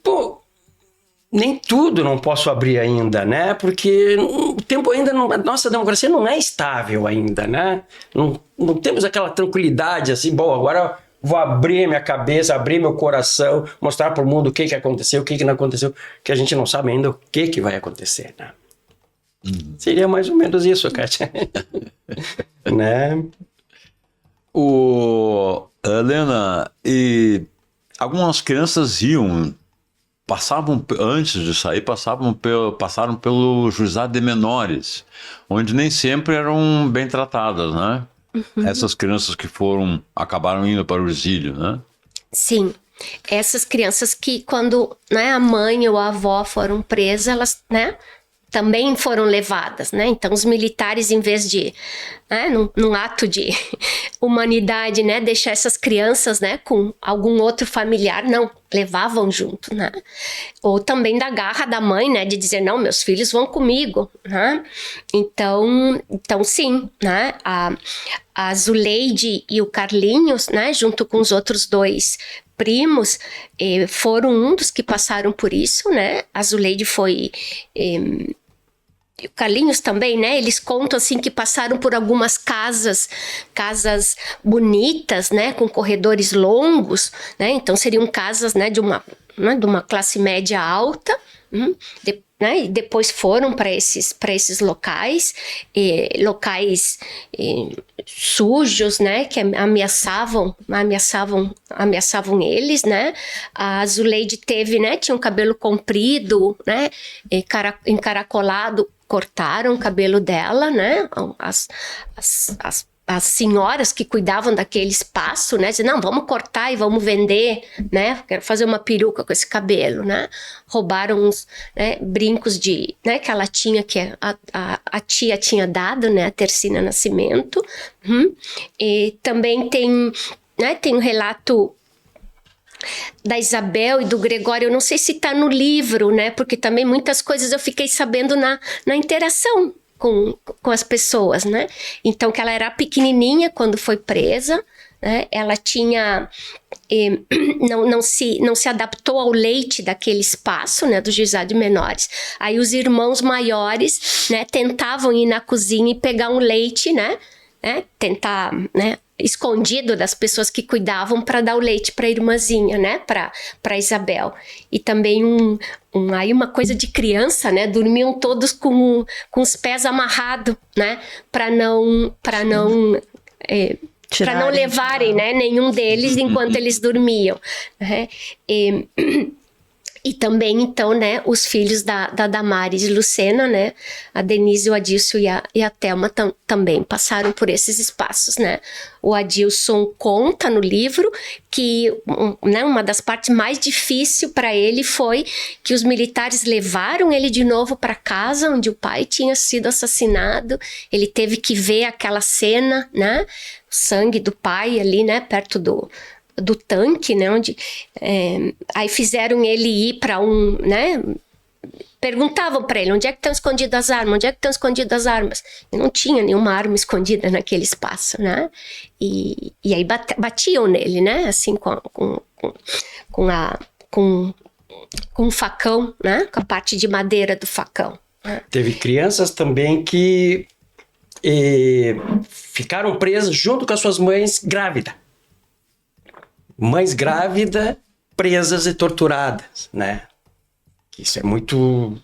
nem tudo não posso abrir ainda, né? Porque o tempo ainda não... A nossa democracia não é estável ainda, né? Não temos aquela tranquilidade assim, agora vou abrir minha cabeça, abrir meu coração, mostrar para o mundo o que aconteceu, o que não aconteceu, que a gente não sabe ainda o que vai acontecer, né? Seria mais ou menos isso, Kátia. Né? Helena, e algumas crianças antes de sair, passaram pelo juizado de menores, onde nem sempre eram bem tratadas, né? Essas crianças que acabaram indo para o exílio, né? Sim. Essas crianças que quando, né, a mãe ou a avó foram presas, elas, né, também foram levadas, né? Então os militares, em vez de, né, num ato de humanidade, né, deixar essas crianças, né, com algum outro familiar, não, levavam junto, né? Ou também da garra da mãe, né, de dizer, não, meus filhos vão comigo, né? Então sim, né, a Zuleide e o Carlinhos, né, junto com os outros dois primos, foram um dos que passaram por isso, né? A Zuleide foi... o Carlinhos também, né? Eles contam assim que passaram por algumas casas bonitas, né? Com corredores longos, né? Então seriam casas, né? De uma classe média alta, né? E depois foram para esses locais sujos, né? Que ameaçavam eles, né? A Zuleide teve, né? Tinha um cabelo comprido, né? Encaracolado. Cortaram o cabelo dela, né? As senhoras que cuidavam daquele espaço, né? Diziam, não, vamos cortar e vamos vender, né? Quero fazer uma peruca com esse cabelo, né? Roubaram uns, né, brincos né, que ela tinha, que a tia tinha dado, né? A Tercina Nascimento. E também tem um relato da Isabel e do Gregório, eu não sei se está no livro, né? Porque também muitas coisas eu fiquei sabendo na interação com as pessoas, né? Então, que ela era pequenininha quando foi presa, né? Ela tinha... não se adaptou ao leite daquele espaço, né? Do juizado de menores. Aí os irmãos maiores, né? Tentavam ir na cozinha e pegar um leite, né? Tentar, né? Escondido das pessoas que cuidavam para dar o leite para a irmãzinha, né, para Isabel. E também aí uma coisa de criança, né, dormiam todos com os pés amarrados, né, para não levarem, né, nenhum deles enquanto eles dormiam, né? E também, então, né, os filhos da Damares e Lucena, né, a Denise, o Adilson e a Thelma também passaram por esses espaços, né. O Adilson conta no livro que, né, uma das partes mais difíceis para ele foi que os militares levaram ele de novo para casa, onde o pai tinha sido assassinado. Ele teve que ver aquela cena, né, o sangue do pai ali, né, perto do tanque, né, onde aí fizeram ele ir para né, perguntavam para ele, onde é que estão escondidas as armas, onde é que estão escondidas as armas, e não tinha nenhuma arma escondida naquele espaço, né, e aí batiam nele, né, assim com um facão, né, com a parte de madeira do facão. Teve crianças também que ficaram presas junto com as suas mães grávidas. Mães grávidas, presas e torturadas, né? Isso é muito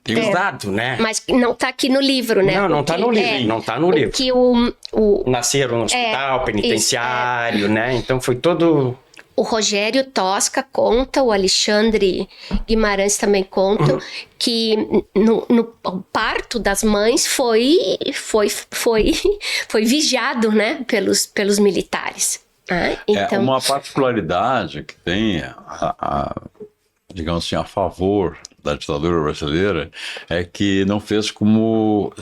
pesado, né? Mas não tá aqui no livro, né? Não tá no livro, não tá no livro. Que nasceram no hospital penitenciário, né? Então foi todo... O Rogério Tosca conta, o Alexandre Guimarães também contam, que no parto das mães foi vigiado, né? Pelos militares. Então... uma particularidade que tem, digamos assim, a favor da ditadura brasileira, é que não fez como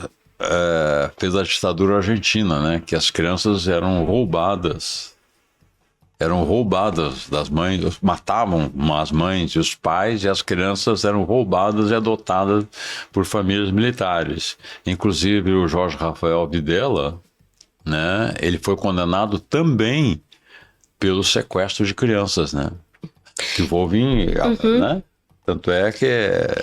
fez a ditadura argentina, né? Que as crianças eram roubadas das mães, matavam as mães e os pais, e as crianças eram roubadas e adotadas por famílias militares. Inclusive o Jorge Rafael Videla, né? Ele foi condenado também pelo sequestro de crianças, né? Que envolvem, né? Tanto é que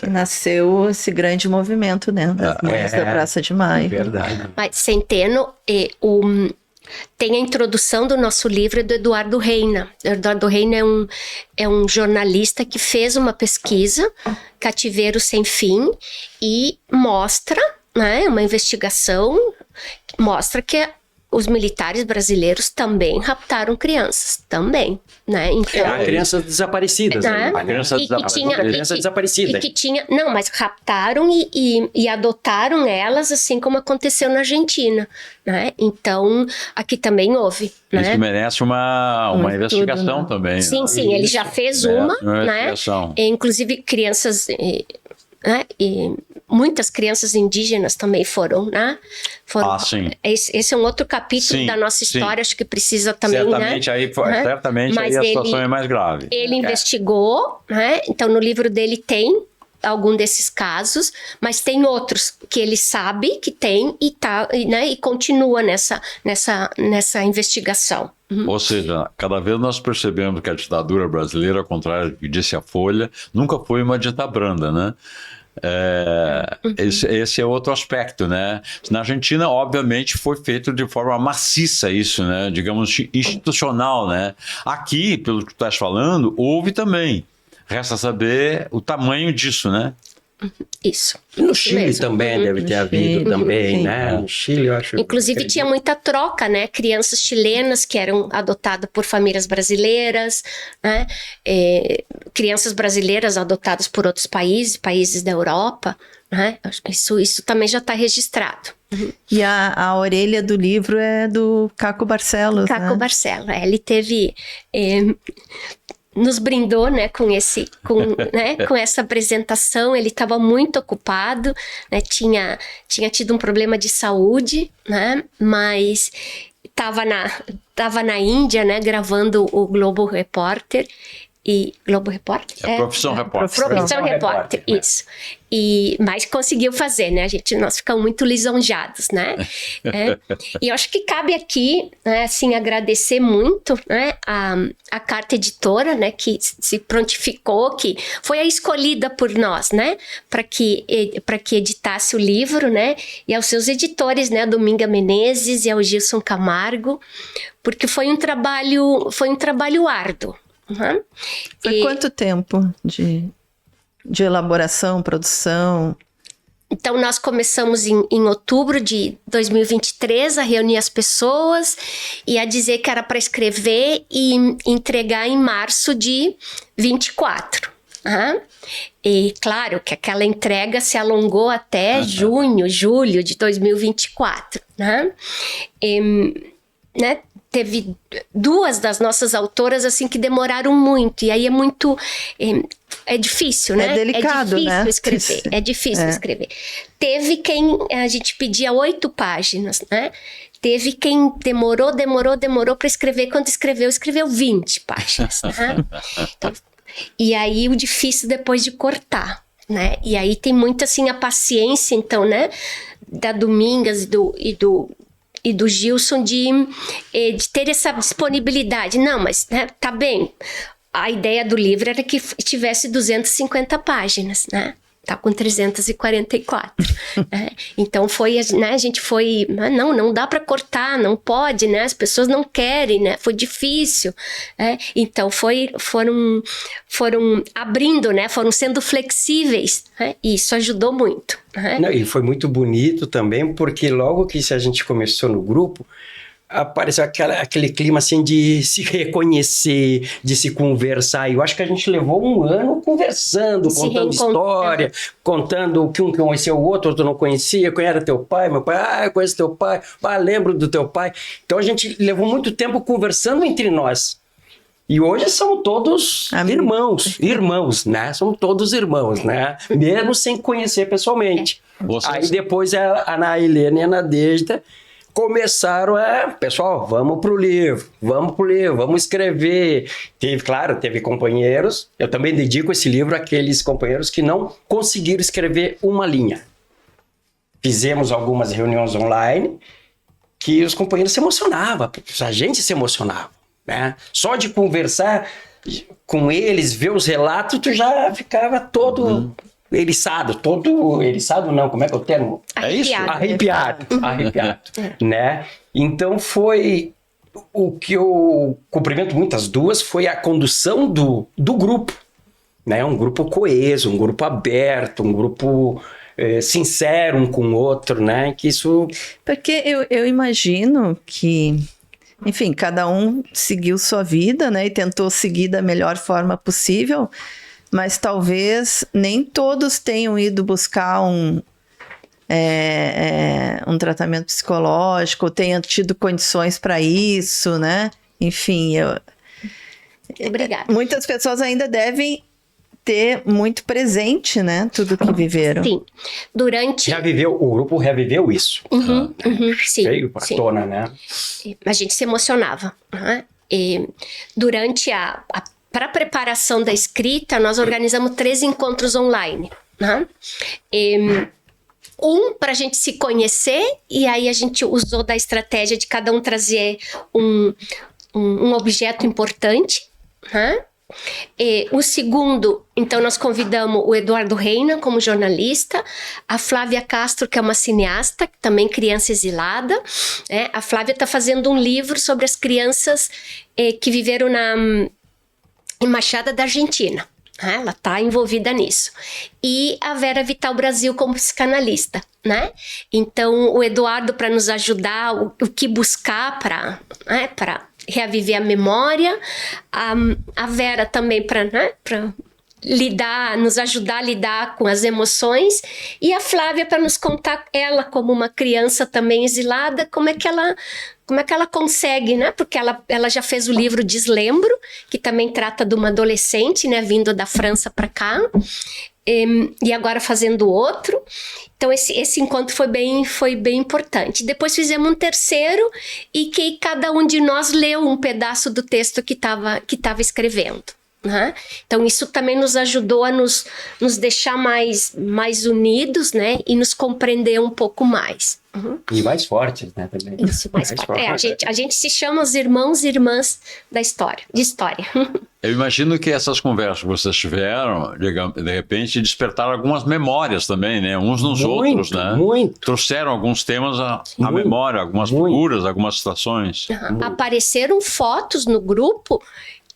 nasceu esse grande movimento, né? Das mães da Praça de Maio. Verdade. Mas Centeno, Tem a introdução do nosso livro do Eduardo Reina. Eduardo Reina é um jornalista que fez uma pesquisa, Cativeiro Sem Fim, e mostra, né, uma investigação, mostra que os militares brasileiros também raptaram crianças, também, né? Então, crianças desaparecidas. né? Criança desaparecida. E que tinha, não, mas raptaram e adotaram elas, assim como aconteceu na Argentina, né? Então, aqui também houve, Isso né? merece uma investigação né? também. Sim, né? sim, ele já fez uma, né? investigação. Inclusive crianças, né? E muitas crianças indígenas também foram, né? Sim. Esse é um outro capítulo da nossa história, acho que precisa também, certamente, né? Certamente Mas aí a situação é mais grave. Ele investigou, né? Então no livro dele tem algum desses casos, mas tem outros que ele sabe que tem né? E continua nessa investigação. Ou seja, cada vez nós percebemos que a ditadura brasileira, ao contrário do que disse a Folha, nunca foi uma ditabranda, né? Esse é outro aspecto, né? Na Argentina, obviamente, foi feito de forma maciça isso, né? Digamos, institucional, né? Aqui, pelo que tu estás falando, houve também. Resta saber o tamanho disso, né? Isso. No Chile também deve ter havido também, sim. né? No Chile, eu acho. Inclusive tinha muita troca, né? Crianças chilenas que eram adotadas por famílias brasileiras, né? Crianças brasileiras adotadas por outros países da Europa, né? Isso também já está registrado. E a orelha do livro é do Caco Barcelos, Caco né? Barcelos, ele teve... nos brindou, né, com essa apresentação. Ele estava muito ocupado, né, tinha tido um problema de saúde, né, mas estava na Índia, né, gravando o Globo Repórter. Globo Repórter? Profissão Repórter. Profissão Repórter, isso. Mas conseguiu fazer, né? Nós ficamos muito lisonjados, né? E eu acho que cabe aqui, né, assim, agradecer muito, né, a Carta Editora, né, que se prontificou, que foi a escolhida por nós, né, para que editasse o livro, né, e aos seus editores, né, a Dominga Menezes e ao Gilson Camargo, porque foi um trabalho árduo. Uhum. Foi quanto tempo de elaboração, produção? Então, nós começamos em outubro de 2023 a reunir as pessoas e a dizer que era para escrever e entregar em março de 24. Uhum. E claro que aquela entrega se alongou até julho de 2024. Né? Né? Teve duas das nossas autoras assim que demoraram muito, e aí é difícil, né? É delicado, difícil, né? escrever, é difícil escrever. Teve quem a gente pedia 8 páginas, né? Teve quem demorou para escrever. Quando escreveu 20 páginas, né? Então, e aí o difícil depois de cortar, né? E aí tem muito assim a paciência, então, né? Da Domingas e do Gilson de ter essa disponibilidade. Não, mas né, tá bem. A ideia do livro era que tivesse 250 páginas, né? Tá com 344. Né? Então né, a gente foi... Não dá para cortar, não pode, né? As pessoas não querem, né? Foi difícil. Né? Então foram abrindo, né? Foram sendo flexíveis. Né? E isso ajudou muito. Né? Não, e foi muito bonito também, porque logo que a gente começou no grupo, apareceu aquele clima assim de se reconhecer, de se conversar. E eu acho que a gente levou um ano conversando, contando história, contando que um conheceu o outro não conhecia. Quem era teu pai? Meu pai, eu conheço teu pai. Lembro do teu pai. Então a gente levou muito tempo conversando entre nós. E hoje são todos irmãos, né? São todos irmãos, né? Mesmo sem conhecer pessoalmente. Aí depois a Ana Helena e a Nadejda começaram pessoal, vamos pro livro, vamos escrever. Teve companheiros, eu também dedico esse livro àqueles companheiros que não conseguiram escrever uma linha. Fizemos algumas reuniões online que os companheiros se emocionavam, a gente se emocionava, né? Só de conversar com eles, ver os relatos, tu já ficava todo... eriçado não, como é que é o termo? Arrepiado. Arrepiado, né? Então foi o que eu cumprimento muito as duas, foi a condução do grupo, né? Um grupo coeso, um grupo aberto, um grupo sincero um com o outro, né? Que isso... Porque eu imagino que, enfim, cada um seguiu sua vida, né? E tentou seguir da melhor forma possível, mas talvez nem todos tenham ido buscar um tratamento psicológico, ou tenham tido condições para isso, né? Enfim, Obrigada. muitas pessoas ainda devem ter muito presente, né? Tudo que viveram. Sim. Durante... O grupo reviveu isso. Sim. Veio pra tona, né? A gente se emocionava. Né? E durante para a preparação da escrita, nós organizamos 3 encontros online. Né? Para a gente se conhecer, e aí a gente usou da estratégia de cada um trazer um objeto importante. Né? O segundo, então nós convidamos o Eduardo Reina como jornalista, a Flávia Castro, que é uma cineasta, também criança exilada. A Flávia está fazendo um livro sobre as crianças que viveram na Embaixada da Argentina. Ela está envolvida nisso. E a Vera Vital Brasil como psicanalista, né? Então, o Eduardo para nos ajudar, o que buscar para reaviver a memória. A Vera também para nos ajudar a lidar com as emoções. E a Flávia para nos contar, ela como uma criança também exilada, como é que ela consegue, né? Porque ela já fez o livro Deslembro, que também trata de uma adolescente, né? Vindo da França para cá. E agora fazendo outro. Então esse encontro foi bem importante. Depois fizemos um terceiro e que cada um de nós leu um pedaço do texto que estava escrevendo. Né? Então isso também nos ajudou a nos deixar mais unidos, né? E nos compreender um pouco mais. E mais fortes, né? Também. Isso, mais forte. A gente se chama os irmãos e irmãs de história. Eu imagino que essas conversas que vocês tiveram, de repente, despertaram algumas memórias também, né? Uns nos outros, né? Muito. Trouxeram alguns temas à memória, algumas figuras, algumas situações. Apareceram fotos no grupo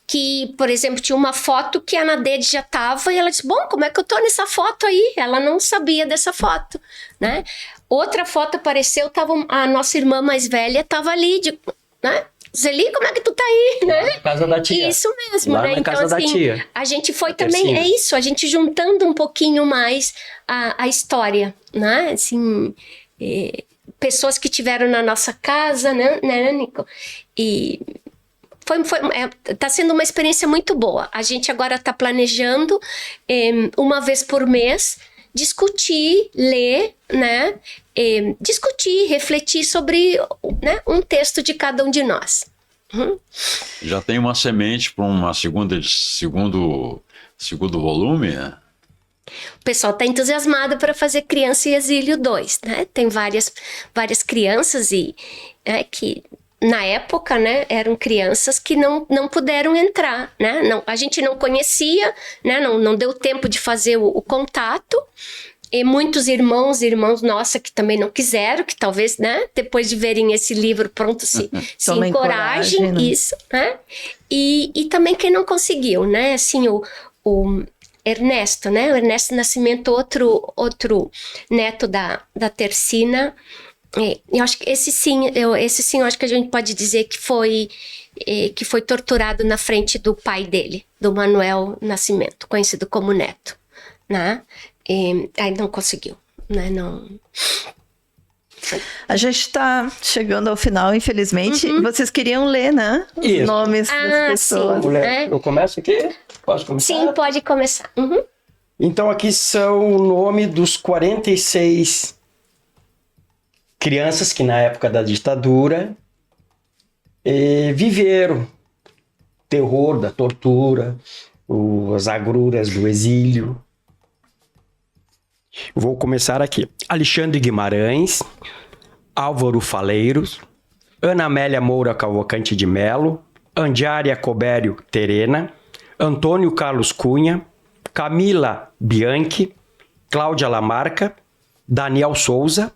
que, por exemplo, tinha uma foto que a Nadede já estava e ela disse, bom, como é que eu tô nessa foto aí? Ela não sabia dessa foto, né? Outra foto apareceu, a nossa irmã mais velha estava ali, né? Zeli, como é que tu tá aí? Lá na casa da tia. Isso mesmo, lá né? Na então, casa da tia. A gente foi também, a gente juntando um pouquinho mais a história, né? Assim, pessoas que tiveram na nossa casa, né, Nico? E tá sendo uma experiência muito boa. A gente agora está planejando, uma vez por mês, discutir, ler, né? Discutir, refletir sobre, né, um texto de cada um de nós. Já tem uma semente para uma segundo volume, né? O pessoal está entusiasmado para fazer Criança e Exílio 2, né? Tem várias crianças que na época, né, eram crianças que não puderam entrar, né? A gente não conhecia, né? Não deu tempo de fazer o contato. E muitos irmãos nossa que também não quiseram, que talvez, né, depois de verem esse livro pronto se encorajem, né? Isso, né? E também quem não conseguiu, né? Assim, o Ernesto, né? O Ernesto Nascimento, outro neto da Tercina. Eu acho que esse sim, eu acho que a gente pode dizer que foi torturado na frente do pai dele, do Manuel Nascimento, conhecido como Neto, né? Aí não conseguiu, né? Não. A gente está chegando ao final, infelizmente. Vocês queriam ler, né? Os nomes das pessoas. Sim, Eu começo aqui? Posso começar? Sim, pode começar. Então aqui são o nome dos 46 crianças que na época da ditadura viveram o terror da tortura, as agruras do exílio. Vou começar aqui. Alexandre Guimarães, Álvaro Faleiros, Ana Amélia Moura Cavalcante de Melo, Andiária Cobério Terena, Antônio Carlos Cunha, Camila Bianchi, Cláudia Lamarca, Daniel Souza,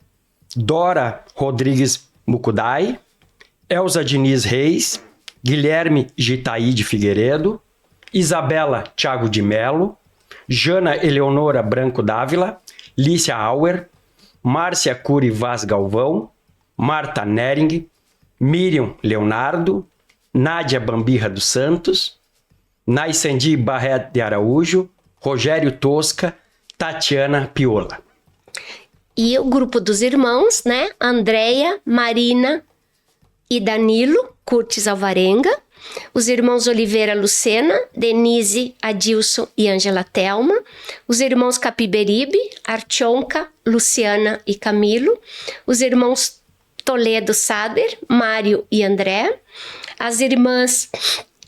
Dora Rodrigues Mucudai, Elza Diniz Reis, Guilherme Gitaí de Figueiredo, Isabela Thiago de Melo, Jana Eleonora Branco Dávila, Lícia Auer, Márcia Cury Vaz Galvão, Marta Nering, Miriam Leonardo, Nádia Bambirra dos Santos, Naisandi Barret de Araújo, Rogério Tosca, Tatiana Piola. E o grupo dos irmãos, né? Andréia, Marina e Danilo Curtis Alvarenga. Os irmãos Oliveira Lucena, Denise, Adilson e Ângela Thelma. Os irmãos Capiberibe, Archonca, Luciana e Camilo. Os irmãos Toledo Sader, Mário e André. As irmãs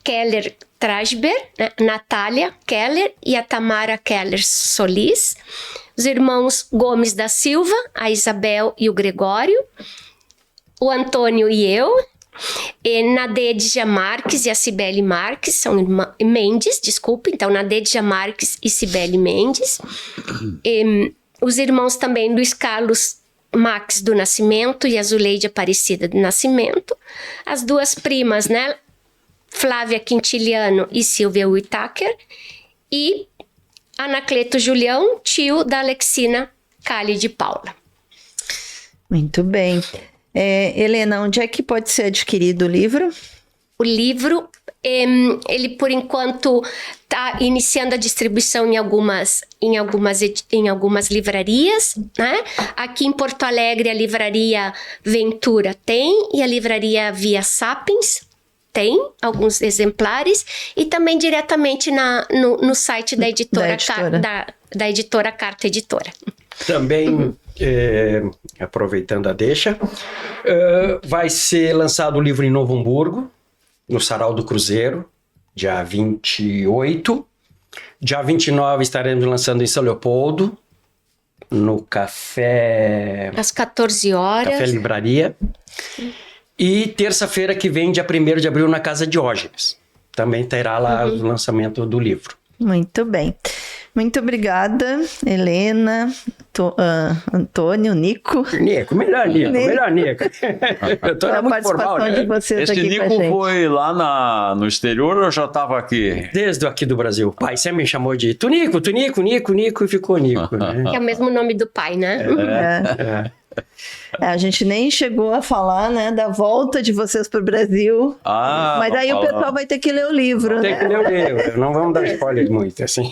Keller Trasber, né? Natália Keller e a Tamara Keller Solis. Os irmãos Gomes da Silva, a Isabel e o Gregório. O Antônio e eu. E Nadedja Marques e a Cibele Marques, são Mendes, desculpa, então Nadedja Marques e Cibele Mendes. E, os irmãos também Luiz Carlos Max do Nascimento e a Zuleide Aparecida do Nascimento. As duas primas, né? Flávia Quintiliano e Silvia Whittaker. E Anacleto Julião, tio da Alexina Cali de Paula. Muito bem. Helena, onde é que pode ser adquirido o livro? O livro, ele por enquanto está iniciando a distribuição em algumas livrarias, né? Aqui em Porto Alegre a livraria Ventura tem e a livraria Via Sapiens tem alguns exemplares e também diretamente no site da editora, da editora Carta Editora. Também, aproveitando a deixa, vai ser lançado o livro em Novo Hamburgo, no Sarau do Cruzeiro, dia 28. Dia 29 estaremos lançando em São Leopoldo, no Café... Às 14 horas. Café Livraria. E terça-feira que vem, dia 1º de abril, na Casa Diógenes. Também terá lá o lançamento do livro. Muito bem. Muito obrigada, Helena, Antônio, Nico. Nico, melhor Nico. A É muito participação formal, né? de vocês Esse aqui Nico com a gente. foi lá no exterior ou já estava aqui? Desde aqui do Brasil. O pai sempre me chamou de Tunico, e ficou Nico. Né? Que é o mesmo nome do pai, né? A gente nem chegou a falar, né, da volta de vocês para o Brasil. Mas aí o pessoal vai ter que ler o livro, Tem né? que ler o livro. Não vamos dar spoiler muito, assim.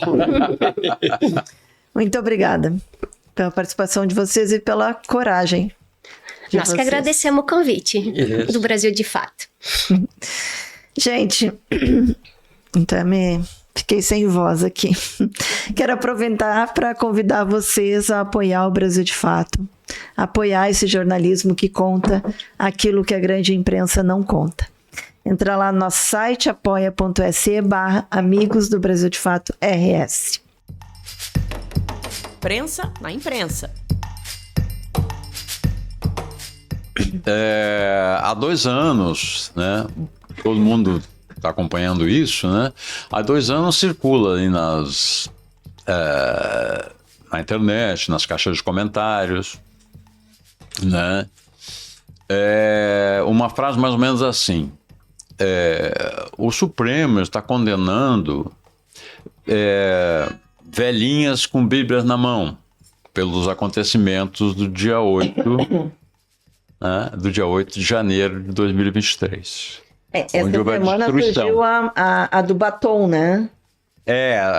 Muito obrigada pela participação de vocês e pela coragem. Nós que agradecemos o convite Isso. do Brasil de Fato. Gente, então fiquei sem voz aqui. Quero aproveitar para convidar vocês a apoiar o Brasil de Fato, apoiar esse jornalismo que conta aquilo que a grande imprensa não conta. Entra lá no nosso site apoia.se/Amigos do Brasil de Fato RS. Prensa na imprensa. Há 2 anos, né? Todo mundo está acompanhando isso, né? Há 2 anos circula aí na internet, nas caixas de comentários, né? Uma frase mais ou menos assim: o Supremo está condenando velhinhas com Bíblias na mão pelos acontecimentos do dia 8, né? Do dia 8 de janeiro de 2023. Essa semana surgiu a do batom, né?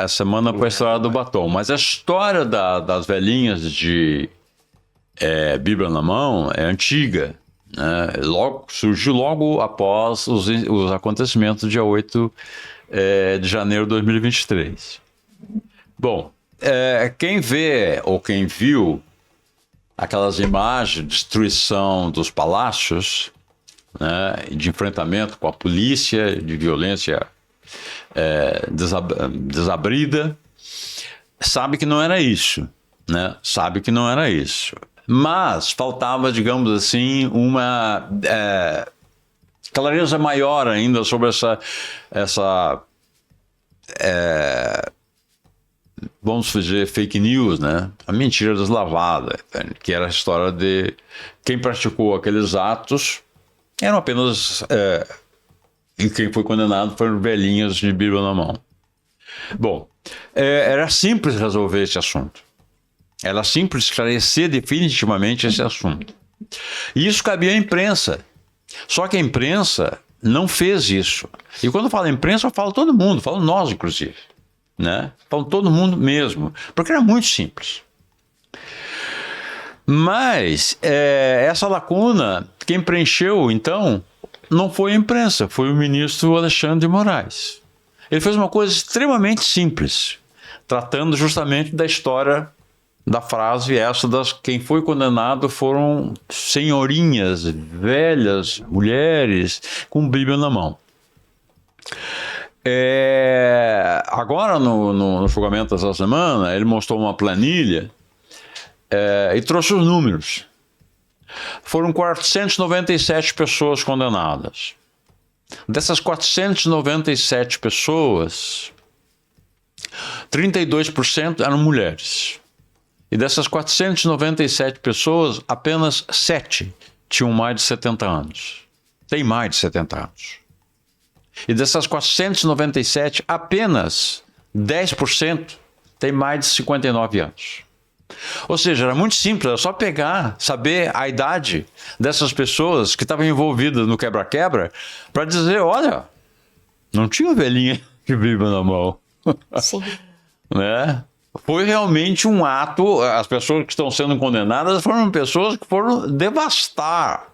A semana foi a história do batom. Mas a história das velhinhas de Bíblia na mão é antiga, né? Surgiu logo após os acontecimentos do dia 8 de janeiro de 2023. Bom, quem vê ou quem viu aquelas imagens de destruição dos palácios, né, de enfrentamento com a polícia, de violência desabrida, sabe que não era isso, né? Sabe que não era isso. Mas faltava, digamos assim, uma clareza maior ainda sobre essa vamos fazer fake news, né? A mentira deslavada, que era a história de quem praticou aqueles atos, eram apenas... e quem foi condenado foram velhinhas de Bíblia na mão. Bom, era simples resolver esse assunto. Era simples esclarecer definitivamente esse assunto. E isso cabia à imprensa. Só que a imprensa não fez isso. E quando eu falo imprensa, eu falo todo mundo, falo nós, inclusive. Né? Falo todo mundo mesmo, porque era muito simples. Mas essa lacuna, quem preencheu, então, não foi a imprensa, foi o ministro Alexandre de Moraes. Ele fez uma coisa extremamente simples, tratando justamente da história da frase essa das quem foi condenado foram senhorinhas, velhas, mulheres, com Bíblia na mão. Agora, no julgamento dessa semana, ele mostrou uma planilha e trouxe os números. Foram 497 pessoas condenadas. Dessas 497 pessoas, 32% eram mulheres. E dessas 497 pessoas, apenas 7 tinham mais de 70 anos. Tem mais de 70 anos. E dessas 497, apenas 10% tem mais de 59 anos. Ou seja, era muito simples, era só pegar, saber a idade dessas pessoas que estavam envolvidas no quebra-quebra para dizer, olha, não tinha velhinha de Bíblia na mão. Sim. Né? Foi realmente um ato, as pessoas que estão sendo condenadas foram pessoas que foram devastar,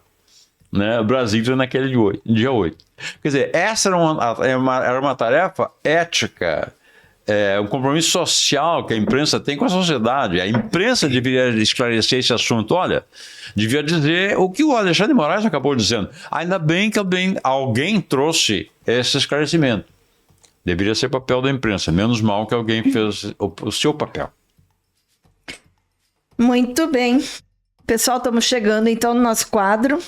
né, o Brasil naquele dia 8. Quer dizer, essa era uma tarefa ética, um compromisso social que a imprensa tem com a sociedade. A imprensa deveria esclarecer esse assunto. Olha, devia dizer o que o Alexandre de Moraes acabou dizendo. Ainda bem que alguém trouxe esse esclarecimento. Deveria ser papel da imprensa. Menos mal que alguém fez o seu papel. Muito bem. Pessoal, estamos chegando então no nosso quadro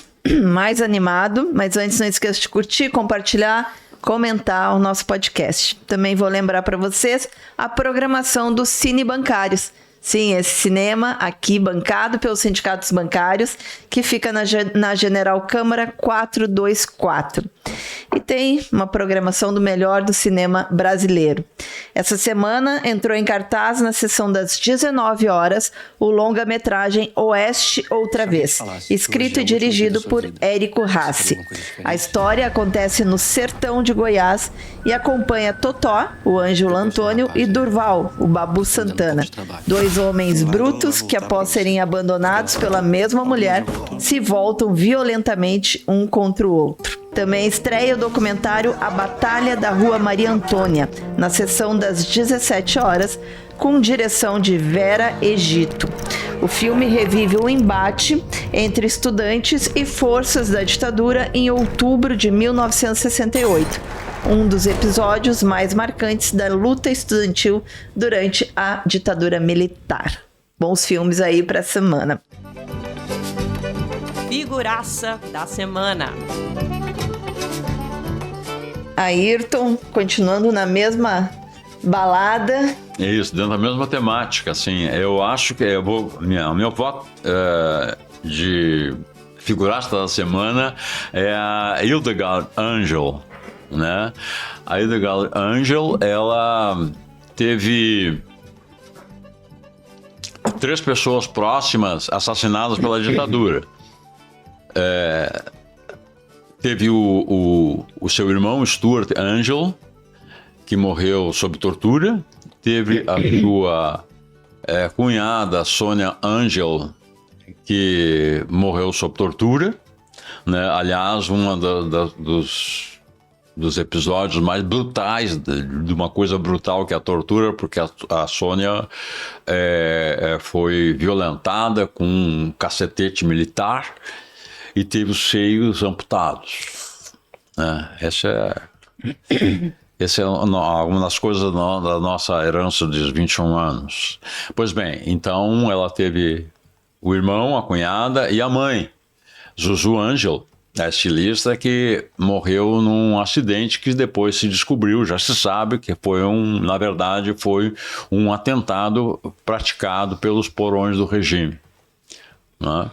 mais animado. Mas antes, não esqueça de curtir, compartilhar, comentar o nosso podcast. Também vou lembrar para vocês a programação dos Cine Bancários. Sim, esse cinema aqui bancado pelos sindicatos bancários, que fica na General Câmara 424. E tem uma programação do melhor do cinema brasileiro. Essa semana entrou em cartaz na sessão das 19 horas o longa-metragem Oeste Outra Vez, escrito e dirigido por Érico Rassi. A história acontece no sertão de Goiás e acompanha Totó, o Ângelo Antônio, e Durval, o Babu Santana. Dois homens brutos que, após serem abandonados pela mesma mulher, se voltam violentamente um contra o outro. Também estreia o documentário A Batalha da Rua Maria Antônia, na sessão das 17 horas, com direção de Vera Egito. O filme revive o embate entre estudantes e forças da ditadura em outubro de 1968, um dos episódios mais marcantes da luta estudantil durante a ditadura militar. Bons filmes aí para a semana. Figuraça da semana. Ayrton, continuando na mesma balada. É isso, dentro da mesma temática, assim, eu acho que meu voto de figuraça da semana é a Hildegard Angel, né? A Hildegard Angel, ela teve 3 pessoas próximas assassinadas pela ditadura. Teve o seu irmão, Stuart Angel, que morreu sob tortura. Teve a sua cunhada, Sônia Angel, que morreu sob tortura. Né? Aliás, dos episódios mais brutais, de uma coisa brutal que é a tortura, porque a Sônia foi violentada com um cacetete militar e teve os seios amputados. Essa é uma das coisas da nossa herança dos 21 anos. Pois bem, então ela teve o irmão, a cunhada e a mãe, Zuzu Angel, a estilista, que morreu num acidente que depois se descobriu, já se sabe que na verdade foi um atentado praticado pelos porões do regime. Né?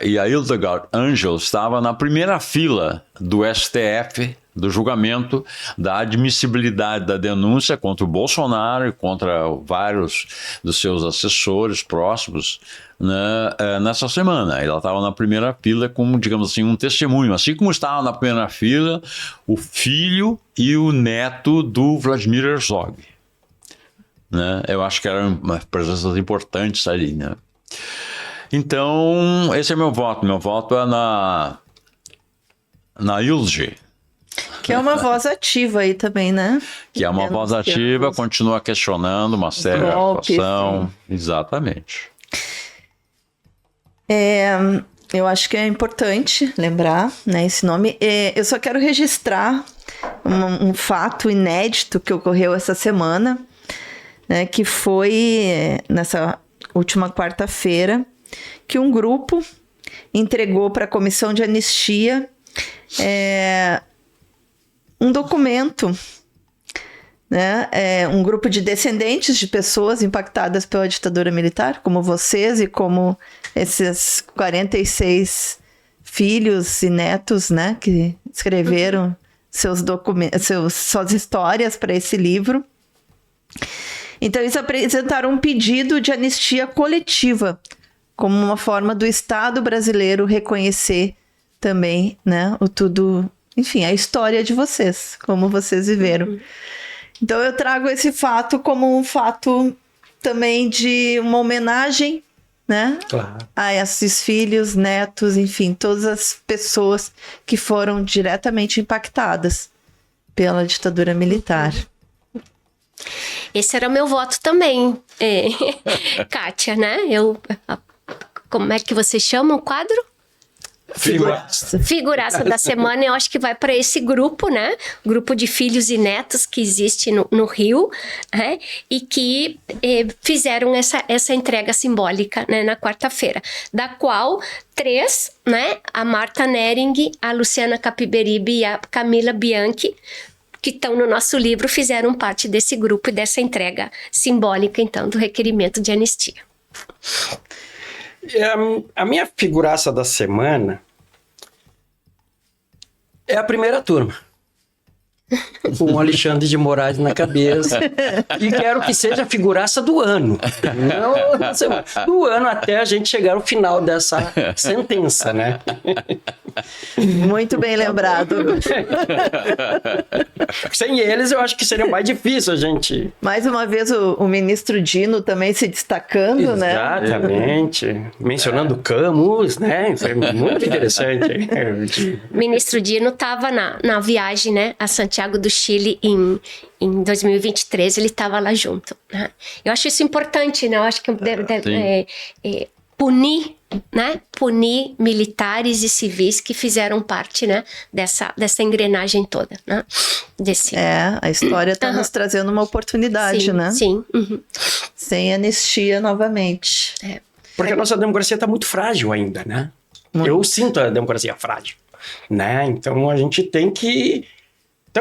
e a Hildegard Angel estava na primeira fila do STF, do julgamento da admissibilidade da denúncia contra o Bolsonaro e contra vários dos seus assessores próximos, né, nessa semana. Ela estava na primeira fila como, digamos assim, um testemunho. Assim como estava na primeira fila o filho e o neto do Vladimir Herzog. Né? Eu acho que eram presenças importantes ali, né? Então, esse é meu voto. Meu voto é na Ilge. Que é uma voz ativa aí também, né? Que é uma voz ativa, continua questionando uma série de atuação. Exatamente. Eu acho que é importante lembrar, né, esse nome. Eu só quero registrar um fato inédito que ocorreu essa semana, né, que foi nessa última quarta-feira, que um grupo entregou para a Comissão de Anistia um documento, né? Um grupo de descendentes de pessoas impactadas pela ditadura militar, como vocês e como esses 46 filhos e netos, né, que escreveram suas histórias para esse livro. Então, eles apresentaram um pedido de anistia coletiva, como uma forma do Estado brasileiro reconhecer também, né, enfim, a história de vocês, como vocês viveram. Então, eu trago esse fato como um fato também de uma homenagem, né? Claro. A esses filhos, netos, enfim, todas as pessoas que foram diretamente impactadas pela ditadura militar. Esse era o meu voto também, Kátia, né? Como é que você chama o quadro? Figuraça da semana, eu acho que vai para esse grupo, né? Grupo de filhos e netos que existe no Rio, né? E que fizeram essa entrega simbólica, né, na quarta-feira, da qual 3, né? A Marta Nering, a Luciana Capiberibe e a Camila Bianchi, que estão no nosso livro, fizeram parte desse grupo e dessa entrega simbólica, então, do requerimento de anistia. A minha figuraça da semana é a primeira turma. Com o Alexandre de Moraes na cabeça. E quero que seja a figuraça do ano. Não do ano até a gente chegar ao final dessa sentença, né? Muito bem lembrado. Sem eles, eu acho que seria mais difícil a gente... Mais uma vez, o ministro Dino também se destacando, né? Exatamente. Mencionando Camus, né? Foi muito interessante. O ministro Dino estava na viagem, né, a Santiago do Chile em 2023, ele estava lá junto, né? Eu acho isso importante, né? Eu acho que punir militares e civis que fizeram parte, né, dessa engrenagem toda, né? A história está nos trazendo uma oportunidade, sim, né? Sim. Uhum. Sem anistia novamente. Porque a nossa democracia está muito frágil ainda, né? Eu sinto a democracia frágil, né? Então a gente tem que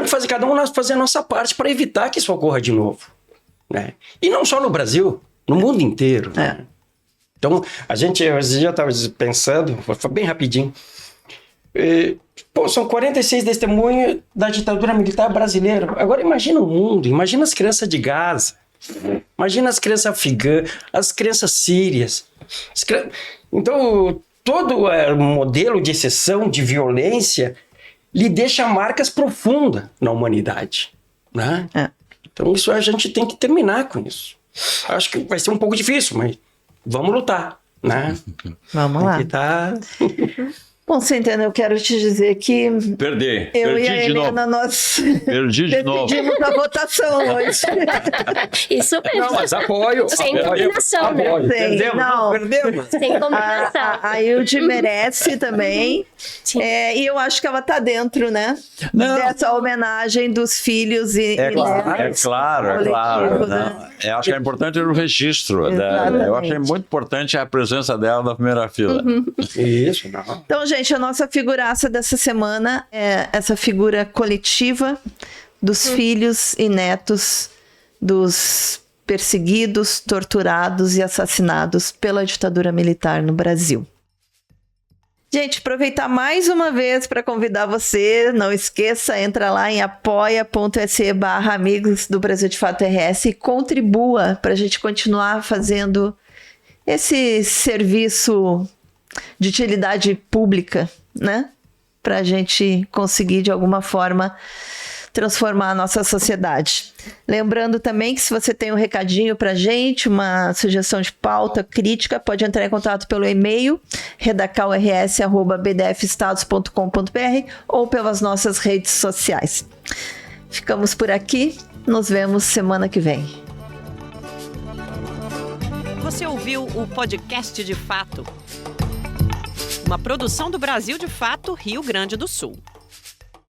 fazer, cada um fazer a nossa parte para evitar que isso ocorra de novo, né? E não só no Brasil, no mundo inteiro, né? Então, eu já estava pensando, foi bem rapidinho, são 46 testemunhos da ditadura militar brasileira. Agora imagina o mundo, imagina as crianças de Gaza, imagina as crianças afegãs, as crianças sírias. Então, todo modelo de exceção, de violência, lhe deixa marcas profundas na humanidade, né? Então, isso a gente tem que terminar com isso. Acho que vai ser um pouco difícil, mas vamos lutar, né? Vamos lá. Bom, Centeno, eu quero te dizer que... Perdi e a de Helena, novo. nós Decidimos a votação hoje. Isso mesmo. Não, mas apoio. Sem combinação, né? Perdemos. Sem combinação. A Hilde merece também. E eu acho que ela está dentro, né? Dessa homenagem dos filhos e netos. É claro. Né? Eu acho que é importante o registro. Eu achei muito importante a presença dela na primeira fila. Isso, não. Então, gente, a nossa figuraça dessa semana é essa figura coletiva dos filhos e netos dos perseguidos, torturados e assassinados pela ditadura militar no Brasil. Gente, aproveitar mais uma vez para convidar você, não esqueça, entra lá em apoia.se/Amigos do Brasil de Fato RS e contribua para a gente continuar fazendo esse serviço de utilidade pública, né? Para a gente conseguir, de alguma forma, transformar a nossa sociedade. Lembrando também que se você tem um recadinho para a gente, uma sugestão de pauta, crítica, pode entrar em contato pelo e-mail redacalrs@bdfestados.com.br ou pelas nossas redes sociais. Ficamos por aqui, nos vemos semana que vem. Você ouviu o podcast de Fato, uma produção do Brasil de Fato, Rio Grande do Sul.